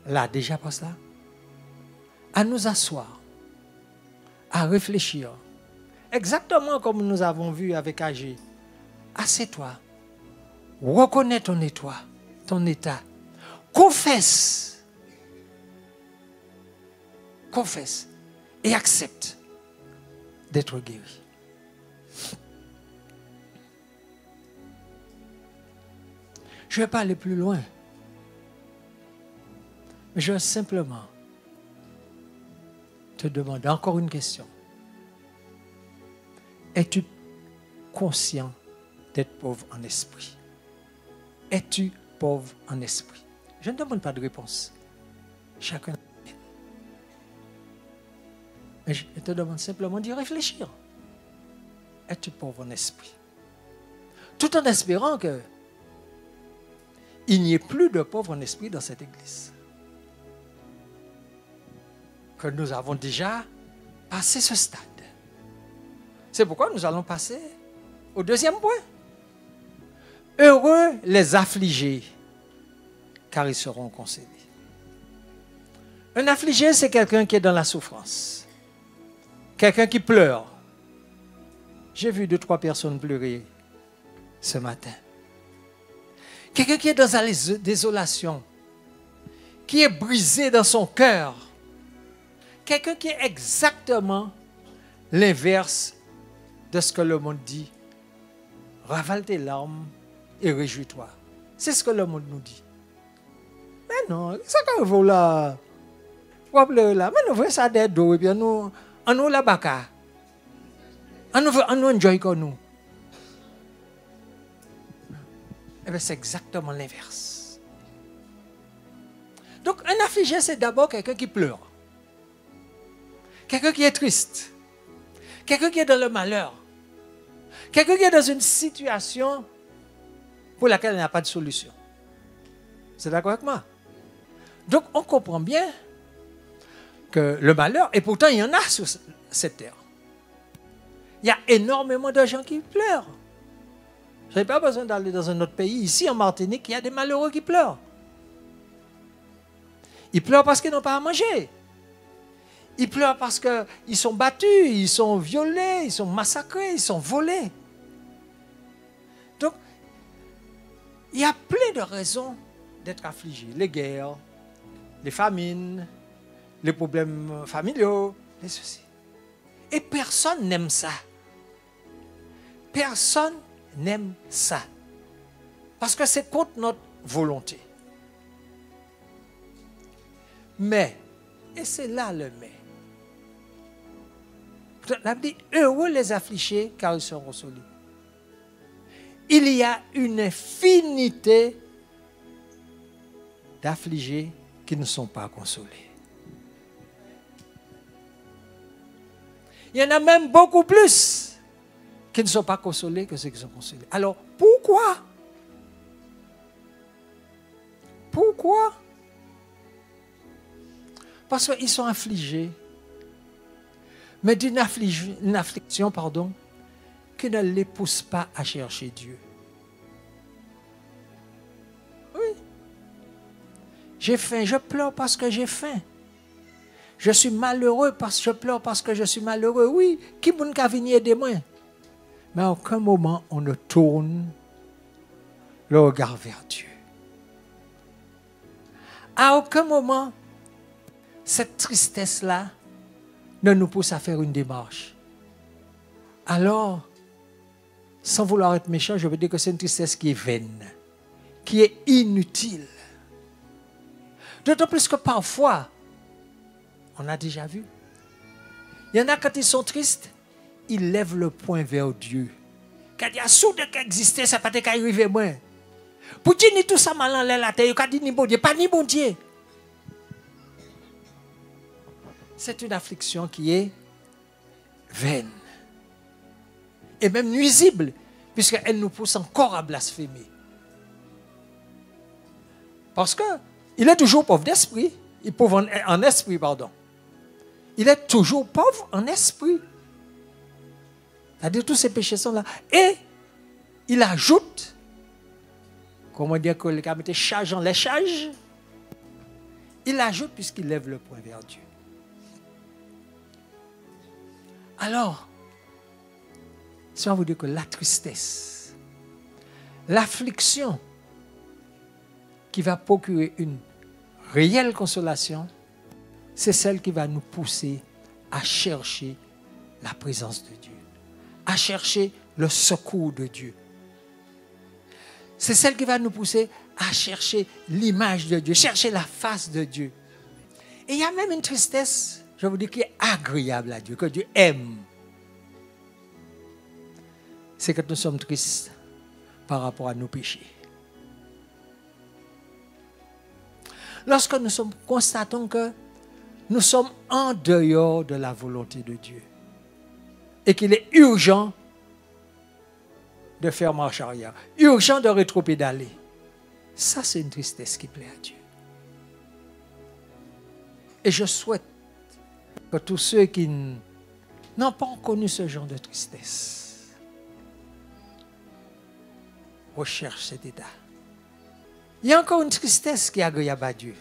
là déjà pas ça, à nous asseoir, à réfléchir. Exactement comme nous avons vu avec Agé. Assieds-toi, reconnais ton état, confesse et accepte d'être guéri. Je ne vais pas aller plus loin, mais je vais simplement te demander encore une question. Es-tu conscient d'être pauvre en esprit? Es-tu pauvre en esprit? Je ne demande pas de réponse. Chacun. Mais je te demande simplement d'y réfléchir. Es-tu pauvre en esprit? Tout en espérant que il n'y ait plus de pauvres en esprit dans cette église. Que nous avons déjà passé ce stade. C'est pourquoi nous allons passer au deuxième point. Heureux les affligés, car ils seront consolés. Un affligé, c'est quelqu'un qui est dans la souffrance. Quelqu'un qui pleure. J'ai vu 2-3 personnes pleurer ce matin. Quelqu'un qui est dans la désolation, qui est brisé dans son cœur. Quelqu'un qui est exactement l'inverse de ce que le monde dit. Ravale tes larmes et réjouis-toi. C'est ce que le monde nous dit. Mais non, ça quand vous là, vous pleurez là, mais nous voyons ça des dos et bien nous, on nous la baka. On nous enjoy comme nous. Eh bien, c'est exactement l'inverse. Donc, un affligé, c'est d'abord quelqu'un qui pleure. Quelqu'un qui est triste. Quelqu'un qui est dans le malheur. Quelqu'un qui est dans une situation pour laquelle il n'y a pas de solution. C'est d'accord avec moi? Donc, on comprend bien que le malheur, et pourtant, il y en a sur cette terre. Il y a énormément de gens qui pleurent. Je n'ai pas besoin d'aller dans un autre pays. Ici, en Martinique, il y a des malheureux qui pleurent. Ils pleurent parce qu'ils n'ont pas à manger. Ils pleurent parce qu'ils sont battus, ils sont violés, ils sont massacrés, ils sont volés. Donc, il y a plein de raisons d'être affligé. Les guerres, les famines, les problèmes familiaux, les soucis. Et personne n'aime ça. Personne n'aime ça. Parce que c'est contre notre volonté. Mais, et c'est là le mais. La Bible dit, heureux les affligés, car ils seront consolés. Il y a une infinité d'affligés qui ne sont pas consolés. Il y en a même beaucoup plus qui ne sont pas consolés que ceux qui sont consolés. Alors, pourquoi? Pourquoi? Parce qu'ils sont affligés, mais d'une affliction, qui ne les pousse pas à chercher Dieu. Oui. J'ai faim, je pleure parce que j'ai faim. Je suis malheureux parce que je pleure parce que je suis malheureux. Oui, qui peut venir aider moi? Mais à aucun moment, on ne tourne le regard vers Dieu. À aucun moment, cette tristesse-là ne nous pousse à faire une démarche. Alors, sans vouloir être méchant, je veux dire que c'est une tristesse qui est vaine, qui est inutile. D'autant plus que parfois, on a déjà vu, il y en a quand ils sont tristes, ils lèvent le poing vers Dieu. Quand il y a soudain qui existait, ça ne peut pas arriver moins. Pour dire ni tout ça mal en la terre, il dit ni bon Dieu, pas ni bon Dieu. C'est une affliction qui est vaine. Et même nuisible, puisqu'elle nous pousse encore à blasphémer. Parce qu'il est toujours pauvre d'esprit, pauvre en esprit, pardon. Il est toujours pauvre en esprit. C'est-à-dire tous ces péchés sont là. Et il ajoute, comment dire que les gars chargeant les charges, il ajoute puisqu'il lève le poing vers Dieu. Alors, ça veut dire que la tristesse, l'affliction qui va procurer une réelle consolation, c'est celle qui va nous pousser à chercher la présence de Dieu, à chercher le secours de Dieu. C'est celle qui va nous pousser à chercher l'image de Dieu, chercher la face de Dieu. Et il y a même une tristesse, je vous dis, qui est agréable à Dieu, que Dieu aime. C'est que nous sommes tristes par rapport à nos péchés. Lorsque nous constatons que nous sommes en dehors de la volonté de Dieu et qu'il est urgent de faire marche arrière, urgent de rétropédaler, ça c'est une tristesse qui plaît à Dieu. Et je souhaite que tous ceux qui n'ont pas connu ce genre de tristesse recherchent cet état. Il y a encore une tristesse qui est agréable à Dieu.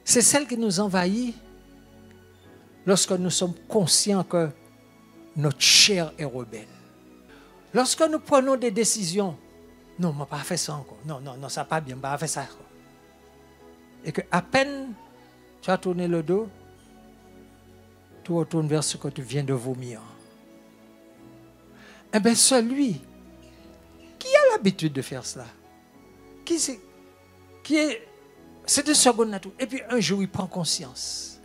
C'est celle qui nous envahit lorsque nous sommes conscients que notre chair est rebelle. Lorsque nous prenons des décisions, non, on ne m'a pas fait ça encore. Non, ça n'a pas bien, on n'a pas fait ça encore. Et qu'à peine tu as tourné le dos, tu retournes vers ce que tu viens de vomir. Eh bien, celui qui a l'habitude de faire cela, c'est une seconde nature. Et puis un jour, il prend conscience.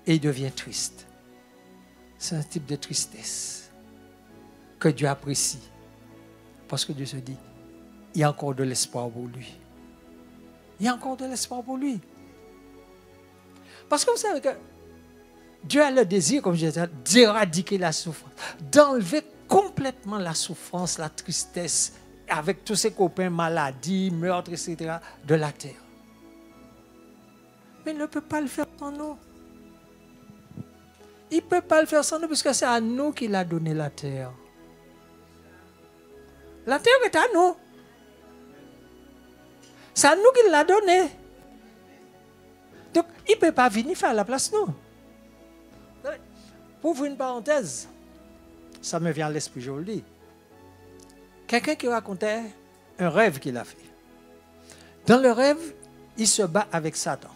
Et il devient triste. C'est un type de tristesse que Dieu apprécie. Parce que Dieu se dit, il y a encore de l'espoir pour lui. Il y a encore de l'espoir pour lui. Parce que vous savez que Dieu a le désir, comme je disais, d'éradiquer la souffrance, d'enlever complètement la souffrance, la tristesse, avec tous ses copains, maladies, meurtres, etc., de la terre. Mais il ne peut pas le faire sans nous. Il ne peut pas le faire sans nous, puisque c'est à nous qu'il a donné la terre. La terre est à nous. C'est à nous qu'il l'a donnée. Donc, il ne peut pas venir faire à la place de nous. Pour ouvrir une parenthèse, ça me vient à l'esprit, je vous le dis. Quelqu'un qui racontait un rêve qu'il a fait. Dans le rêve, il se bat avec Satan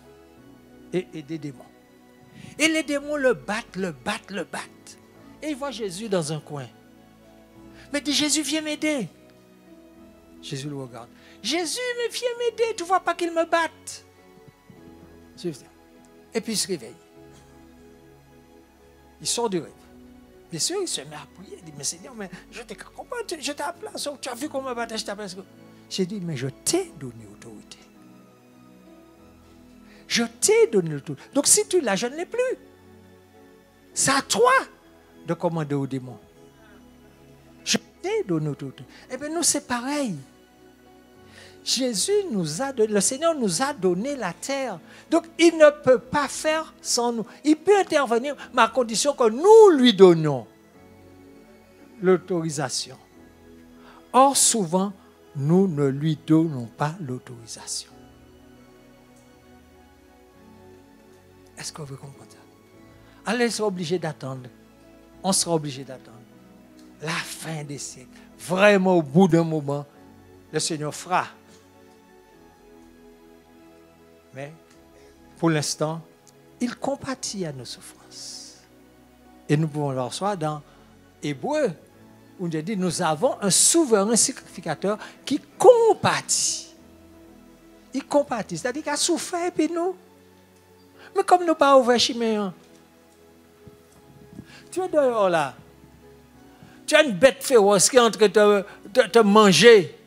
et des démons. Et les démons le battent. Et il voit Jésus dans un coin. Mais il dit, Jésus, viens m'aider. Jésus le regarde. Jésus, mais viens m'aider, tu ne vois pas qu'il me batte. Et puis il se réveille. Il sort du rêve. Bien sûr, il se met à prier. Il dit, mais Seigneur, mais je t'ai compris, je t'ai appelé. Tu as vu comment me battre, je t'ai appelé. J'ai dit, mais je t'ai donné autorité. Je t'ai donné l'autorité. Donc si tu l'as, je ne l'ai plus. C'est à toi de commander aux démons. Je t'ai donné l'autorité. Eh bien, nous, c'est pareil. Le Seigneur nous a donné la terre. Donc, il ne peut pas faire sans nous. Il peut intervenir, mais à condition que nous lui donnions l'autorisation. Or, souvent, nous ne lui donnons pas l'autorisation. Est-ce que vous comprenez ça? Alors, ils sont obligés d'attendre. On sera obligé d'attendre. La fin des siècles. Vraiment, au bout d'un moment, le Seigneur fera. Mais, pour l'instant, il compatit à nos souffrances. Et nous pouvons le voir dans Hébreux, où il dit, nous avons un souverain sacrificateur qui compatit. Il compatit, c'est-à-dire qu'il a souffert, puis nous. Mais comme nous pas ouvert chiméen, tu es dehors là. Tu as une bête féroce qui est en train de te manger.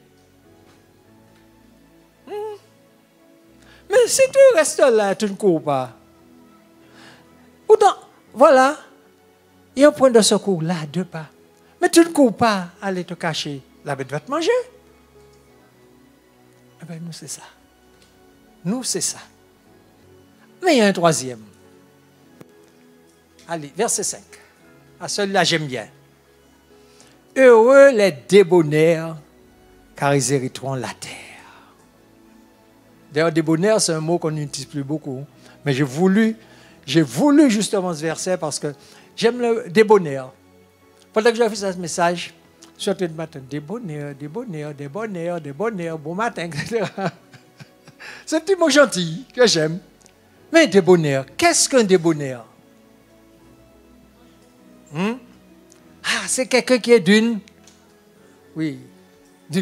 Mais si tu restes là, tu ne cours pas. Pourtant, voilà, il y a un point de secours là, 2 pas. Mais tu ne cours pas, aller te cacher. La bête va te manger. Eh bien, nous, c'est ça. Nous, c'est ça. Mais il y a un 3e. Allez, verset 5. Ah, celui-là, j'aime bien. Heureux les débonnaires, car ils hériteront la terre. D'ailleurs, débonnaire, c'est un mot qu'on n'utilise plus beaucoup. Mais j'ai voulu justement ce verset parce que j'aime le débonnaire. Pendant que j'ai fait ce message, surtout le matin, débonnaire, bon matin, etc. C'est un petit mot gentil que j'aime. Mais débonnaire, qu'est-ce qu'un débonnaire? Ah, c'est quelqu'un qui est d'une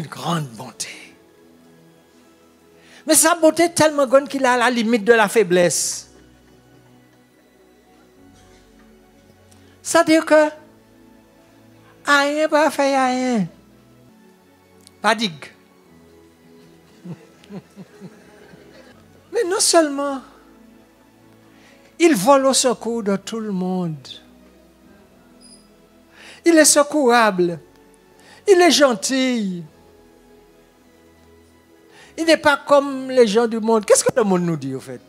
grande bonté. Mais sa bonté est tellement grande qu'il est à la limite de la faiblesse. C'est-à-dire que rien pas fait rien. Pas digue. Mais non seulement, il vole au secours de tout le monde. Il est secourable. Il est gentil. Il n'est pas comme les gens du monde. Qu'est-ce que le monde nous dit, au fait?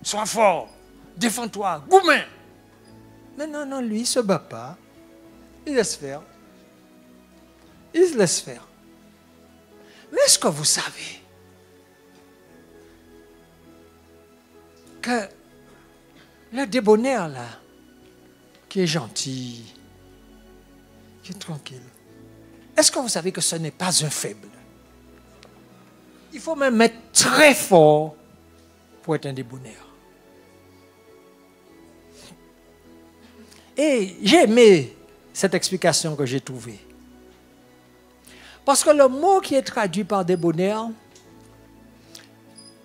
Sois fort. Défends-toi. Goumen. Mais non, lui, il ne se bat pas. Il laisse faire. Il se laisse faire. Mais est-ce que vous savez que le débonnaire, là, qui est gentil, qui est tranquille, est-ce que vous savez que ce n'est pas un faible? Il faut même être très fort pour être un débonnaire. Et j'ai aimé cette explication que j'ai trouvée. Parce que le mot qui est traduit par débonnaire,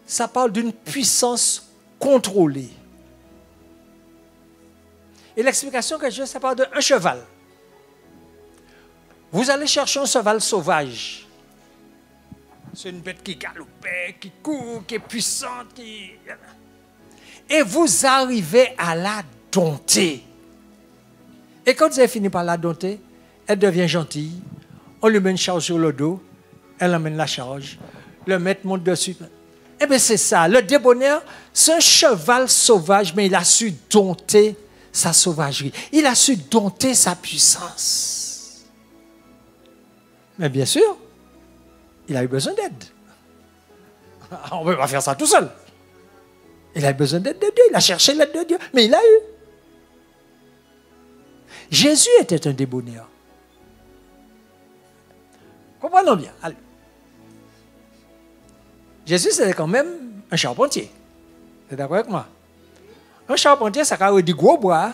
ça parle d'une puissance contrôlée. Et l'explication que j'ai, ça parle d'un cheval. Vous allez chercher un cheval sauvage. C'est une bête qui galopait, qui court, qui est puissante. Et vous arrivez à la dompter. Et quand vous avez fini par la dompter, elle devient gentille. On lui met une charge sur le dos. Elle emmène la charge. Le maître monte dessus. Eh bien, c'est ça. Le débonnaire, c'est un cheval sauvage, mais il a su dompter sa sauvagerie. Il a su dompter sa puissance. Mais bien sûr, il a eu besoin d'aide. On ne peut pas faire ça tout seul. Il a eu besoin d'aide de Dieu. Il a cherché l'aide de Dieu. Mais il a eu. Jésus était un débonnaire. Comprenons bien. Allez. Jésus, c'était quand même un charpentier. Vous êtes d'accord avec moi? Un charpentier, ça a eu du gros bois.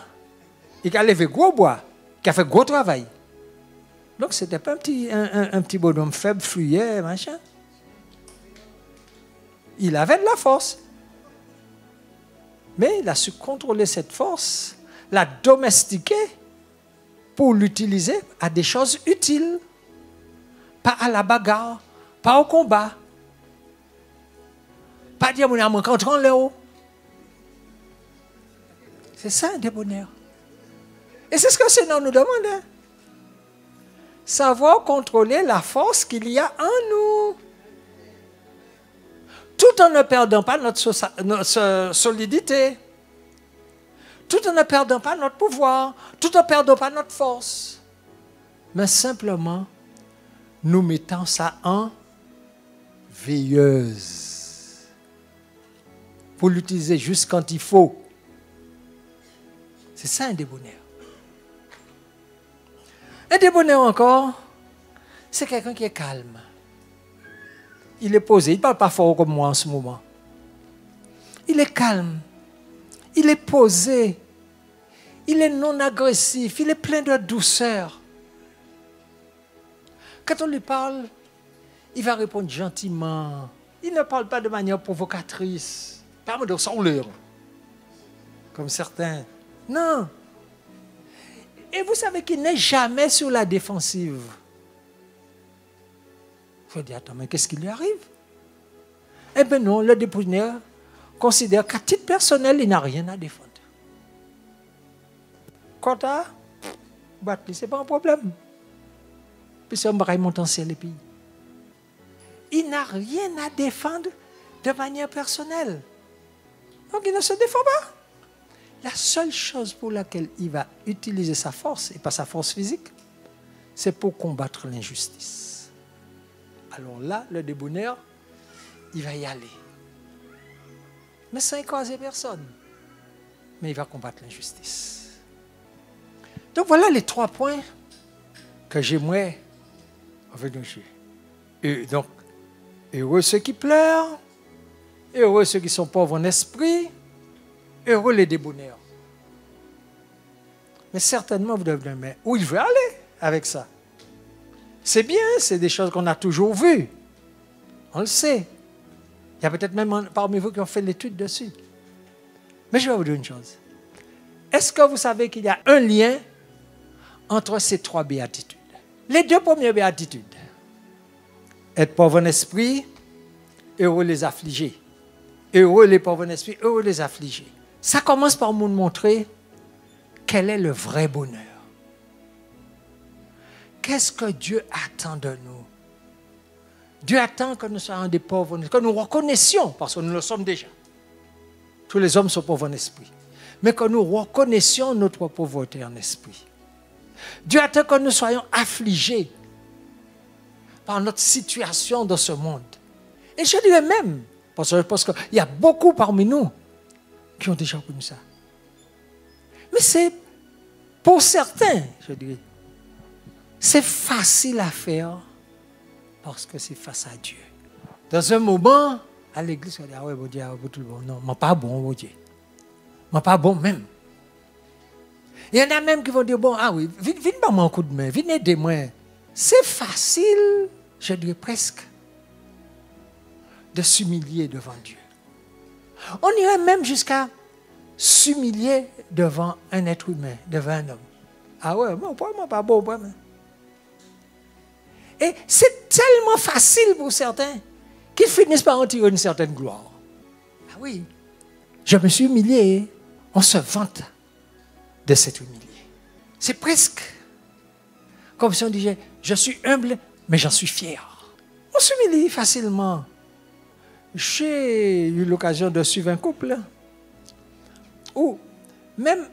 Il a levé gros bois. Il a fait gros travail. Donc, ce n'était pas un petit bonhomme faible, fuyet, machin. Il avait de la force. Mais il a su contrôler cette force, la domestiquer pour l'utiliser à des choses utiles. Pas à la bagarre, pas au combat. Pas dire, mon amour, quand on l'est. C'est ça un débonnaire. Et c'est ce que le Seigneur nous demande. Hein? Savoir contrôler la force qu'il y a en nous. Tout en ne perdant pas notre solidité. Tout en ne perdant pas notre pouvoir. Tout en ne perdant pas notre force. Mais simplement, nous mettons ça en veilleuse. pour l'utiliser juste quand il faut. C'est ça un débonnaire. Un débonnaire encore, c'est quelqu'un qui est calme. Il est posé, il ne parle pas fort comme moi en ce moment. Il est calme, il est posé, il est non agressif, il est plein de douceur. Quand on lui parle, il va répondre gentiment. Il ne parle pas de manière provocatrice. Pas de s'enlever, comme certains. Non. Et vous savez qu'il n'est jamais sur la défensive. Il faut dire, attends, mais qu'est-ce qui lui arrive? Eh bien non, le débonnaire considère qu'à titre personnel, il n'a rien à défendre. Quand à battre, ce n'est pas un problème. Puis c'est un bras montant ciel et pays. Il n'a rien à défendre de manière personnelle. Donc il ne se défend pas. La seule chose pour laquelle il va utiliser sa force, et pas sa force physique, c'est pour combattre l'injustice. Alors là, le débonnaire, il va y aller. Mais sans écraser personne. Mais il va combattre l'injustice. Donc voilà les 3 points que j'aimerais revenir. Et donc, heureux ceux qui pleurent, heureux ceux qui sont pauvres en esprit, heureux les débonnaires. Mais certainement, vous devez dire, mais où il veut aller avec ça? C'est bien, c'est des choses qu'on a toujours vues. On le sait. Il y a peut-être même parmi vous qui ont fait l'étude dessus. Mais je vais vous dire une chose. Est-ce que vous savez qu'il y a un lien entre ces 3 béatitudes? Les 2 premières béatitudes. Être pauvre en esprit, heureux les affligés. Heureux les pauvres en esprit, heureux les affligés. Ça commence par nous montrer quel est le vrai bonheur. Qu'est-ce que Dieu attend de nous? Dieu attend que nous soyons des pauvres, que nous reconnaissions, parce que nous le sommes déjà. Tous les hommes sont pauvres en esprit. Mais que nous reconnaissions notre pauvreté en esprit. Dieu attend que nous soyons affligés par notre situation dans ce monde. Et je dirais même, parce qu'il y a beaucoup parmi nous qui ont déjà connu ça. Mais c'est, pour certains, je dirais, c'est facile à faire parce que c'est face à Dieu. Dans un moment, à l'église, on dit, ah ouais, bon Dieu, tout le monde. Non, je ne suis pas bon, bon Dieu. Je ne suis pas bon même. Il y en a même qui vont dire, bon, ah oui, viens pas mon coup de main, viens aider-moi. C'est facile, je dirais presque, de s'humilier devant Dieu. On irait même jusqu'à s'humilier devant un être humain, devant un homme. Ah ouais, moi, je ne suis pas bon. Et c'est tellement facile pour certains qu'ils finissent par en tirer une certaine gloire. Ah oui, je me suis humilié. On se vante de s'être humilié. C'est presque comme si on disait, je suis humble, mais j'en suis fier. On s'humilie facilement. J'ai eu l'occasion de suivre un couple où même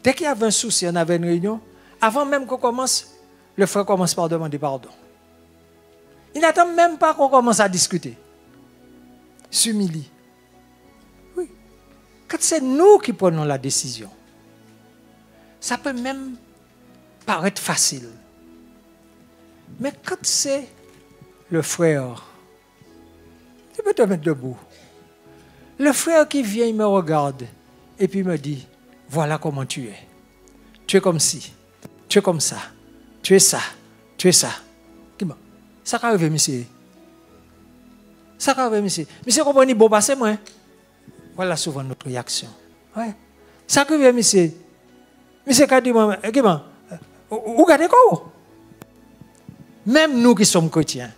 dès qu'il y avait un souci, on avait une réunion, avant même qu'on commence, le frère commence par demander pardon. Il n'attend même pas qu'on commence à discuter. S'humilie. Oui. Quand c'est nous qui prenons la décision, ça peut même paraître facile. Mais quand c'est le frère, tu peux te mettre debout. Le frère qui vient, il me regarde et puis me dit, voilà comment tu es. Tu es comme ci, tu es comme ça, tu es ça, tu es ça. Ça arrive, monsieur. Ça arrive, monsieur. Monsieur, comprenez, bon, bah, c'est moi. Voilà souvent notre réaction. Ouais. Ça arrive, monsieur. Monsieur, quand dit, vous regardez quoi? Même nous qui sommes chrétiens.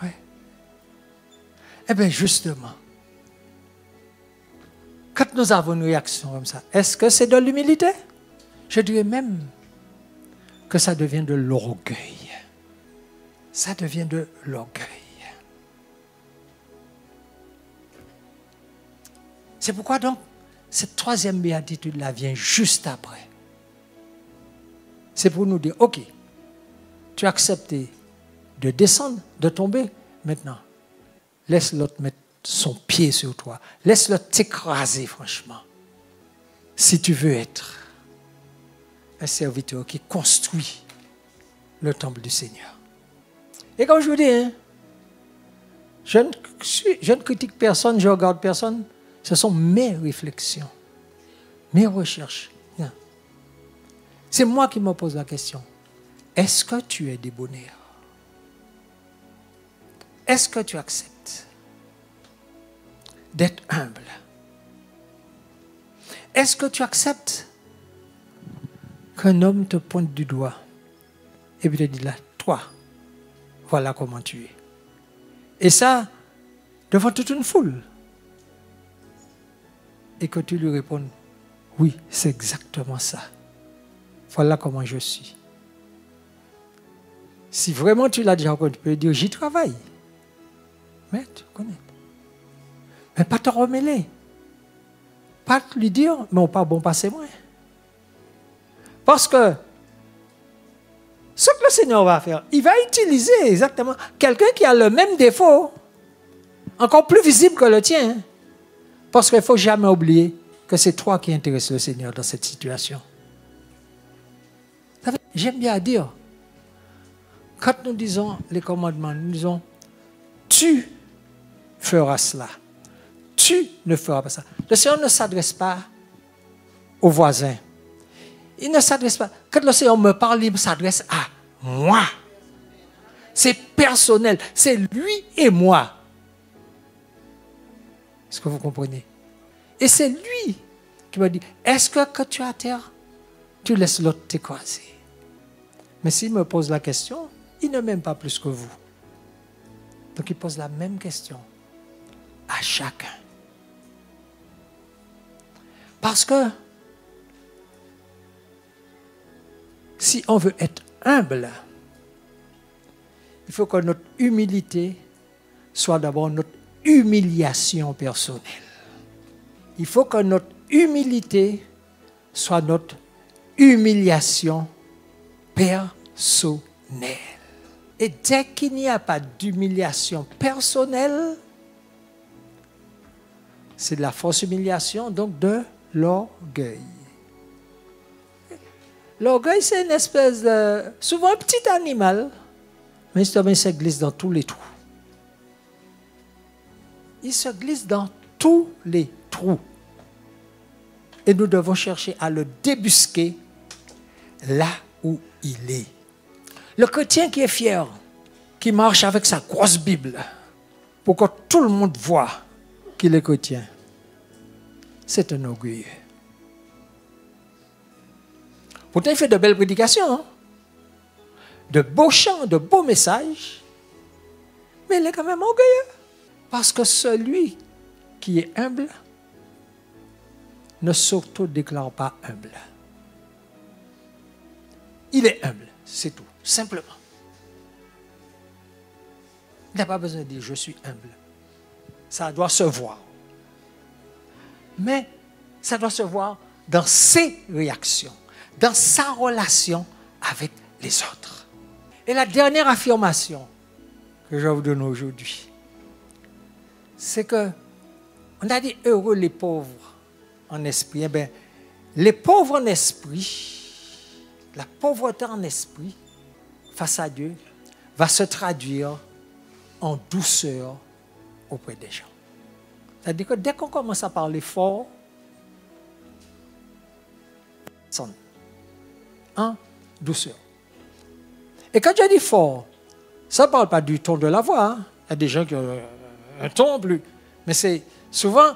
Ouais. Eh bien, justement, quand nous avons une réaction comme ça, est-ce que c'est de l'humilité? Je dirais même que ça devient de l'orgueil. Ça devient de l'orgueil. C'est pourquoi donc cette 3e béatitude-là vient juste après. C'est pour nous dire, ok, tu as accepté de descendre, de tomber, maintenant, laisse l'autre mettre son pied sur toi. Laisse l'autre t'écraser, franchement. Si tu veux être un serviteur qui construit le temple du Seigneur. Et comme je vous dis, hein, je ne critique personne, je ne regarde personne. Ce sont mes réflexions, mes recherches. C'est moi qui me pose la question. Est-ce que tu es débonnaire? Est-ce que tu acceptes d'être humble? Est-ce que tu acceptes qu'un homme te pointe du doigt et puis te dit là, toi, voilà comment tu es. Et ça, devant toute une foule. Et que tu lui répondes, oui, c'est exactement ça. Voilà comment je suis. Si vraiment tu l'as déjà rencontré, tu peux lui dire, j'y travaille. Mais tu connais. Mais pas te remêler. Pas lui dire, non, pas bon, passez-moi. Parce que ce que le Seigneur va faire, il va utiliser exactement quelqu'un qui a le même défaut, encore plus visible que le tien. Parce qu'il ne faut jamais oublier que c'est toi qui intéresses le Seigneur dans cette situation. J'aime bien dire, quand nous disons les commandements, nous disons, tu feras cela. Tu ne feras pas ça. Le Seigneur ne s'adresse pas aux voisins. Il ne s'adresse pas. Quand le Seigneur me parle, il s'adresse à moi. C'est personnel. C'est lui et moi. Est-ce que vous comprenez? Et c'est lui qui me dit, est-ce que quand tu es à terre, tu laisses l'autre t'écraser? Mais s'il me pose la question, il ne m'aime pas plus que vous. Donc il pose la même question à chacun. Parce que si on veut être humble, il faut que notre humilité soit d'abord notre humiliation personnelle. Il faut que notre humilité soit notre humiliation personnelle. Et dès qu'il n'y a pas d'humiliation personnelle, c'est de la fausse humiliation, donc de l'orgueil. L'orgueil, c'est une espèce de... souvent un petit animal, mais il se glisse dans tous les trous. Il se glisse dans tous les trous. Et nous devons chercher à le débusquer là où il est. Le chrétien qui est fier, qui marche avec sa grosse Bible, pour que tout le monde voit qu'il est chrétien, c'est un orgueilleux. Pourtant, il fait de belles prédications, hein? De beaux chants, de beaux messages, mais il est quand même orgueilleux. Parce que celui qui est humble ne s'auto-déclare pas humble. Il est humble, c'est tout, simplement. Il n'a pas besoin de dire « je suis humble ». Ça doit se voir. Mais ça doit se voir dans ses réactions, dans sa relation avec les autres. Et la dernière affirmation que je vais vous donner aujourd'hui, c'est que, on a dit heureux les pauvres en esprit. Eh bien, les pauvres en esprit, la pauvreté en esprit, face à Dieu, va se traduire en douceur auprès des gens. C'est-à-dire que dès qu'on commence à parler fort, sonne. En douceur. Et quand tu dis fort, ça ne parle pas du ton de la voix. Hein. Il y a des gens qui ont un ton plus. Mais c'est souvent,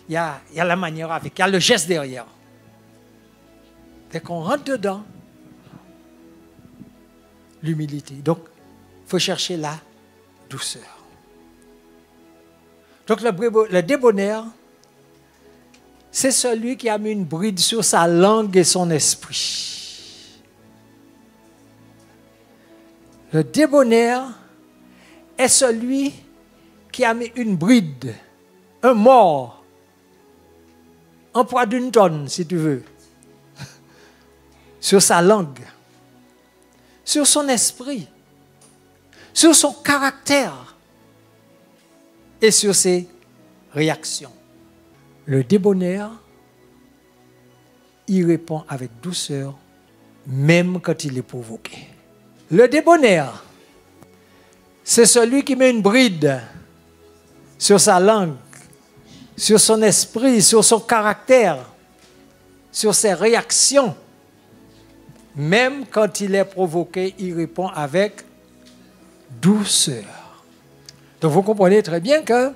il y a la manière avec, il y a le geste derrière. Dès qu'on rentre dedans, l'humilité. Donc, il faut chercher la douceur. Donc, le débonnaire, c'est celui qui a mis une bride sur sa langue et son esprit. Le débonnaire est celui qui a mis une bride, un mort, un poids d'une tonne, si tu veux, sur sa langue, sur son esprit, sur son caractère. et sur ses réactions. Le débonnaire, il répond avec douceur, même quand il est provoqué. Le débonnaire, c'est celui qui met une bride sur sa langue, sur son esprit, sur son caractère, sur ses réactions. Même quand il est provoqué, il répond avec douceur. Donc vous comprenez très bien que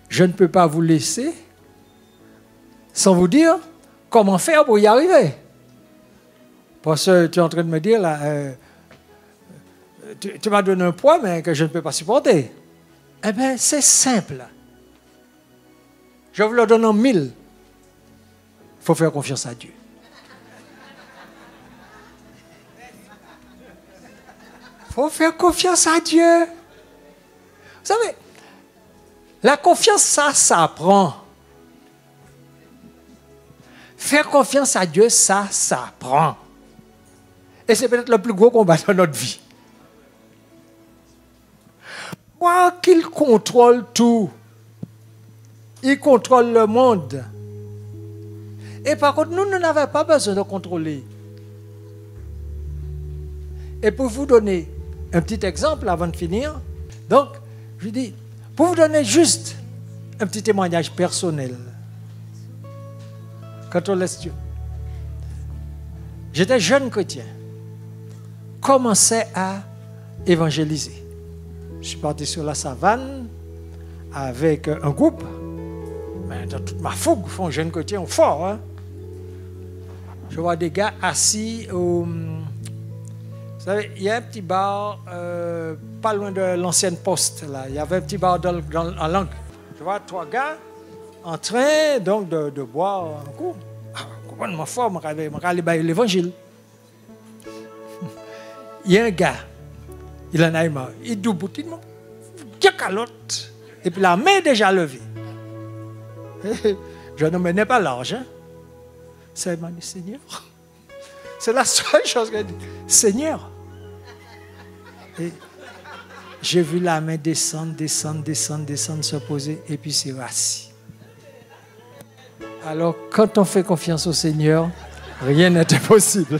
je ne peux pas vous laisser sans vous dire comment faire pour y arriver. Parce que tu es en train de me dire, là, tu m'as donné un poids, mais que je ne peux pas supporter. Eh bien, c'est simple. Je vous le donne en 1000. Il faut faire confiance à Dieu. Il faut faire confiance à Dieu. Vous savez, la confiance, ça s'apprend. Faire confiance à Dieu, ça s'apprend. Et c'est peut-être le plus gros combat de notre vie. Croire qu'il contrôle tout. Il contrôle le monde. Et par contre, nous n'avons pas besoin de contrôler. Et pour vous donner un petit exemple avant de finir, donc, je dis, pour vous donner juste un petit témoignage personnel. Quand on laisse Dieu. J'étais jeune chrétien. Commençais à évangéliser. Je suis parti sur la savane avec un groupe. Mais dans toute ma fougue, un jeune chrétien fort. Hein? Je vois des gars assis au... Vous savez, il y a un petit bar pas loin de l'ancienne poste. Là. Il y avait un petit bar en langue. Je vois 3 gars en train donc, de boire un coup. Complètement fort, je vais l'évangile. Il y a un gars, il en a eu marre. Il double, il dit calotte. Et puis la main est déjà levée. Je ne menais pas large. Hein? C'est m'a dit, Seigneur. C'est la seule chose qu'il dit. Seigneur. Et j'ai vu la main descendre, se poser, et puis c'est rassis. Alors, quand on fait confiance au Seigneur, rien n'est impossible.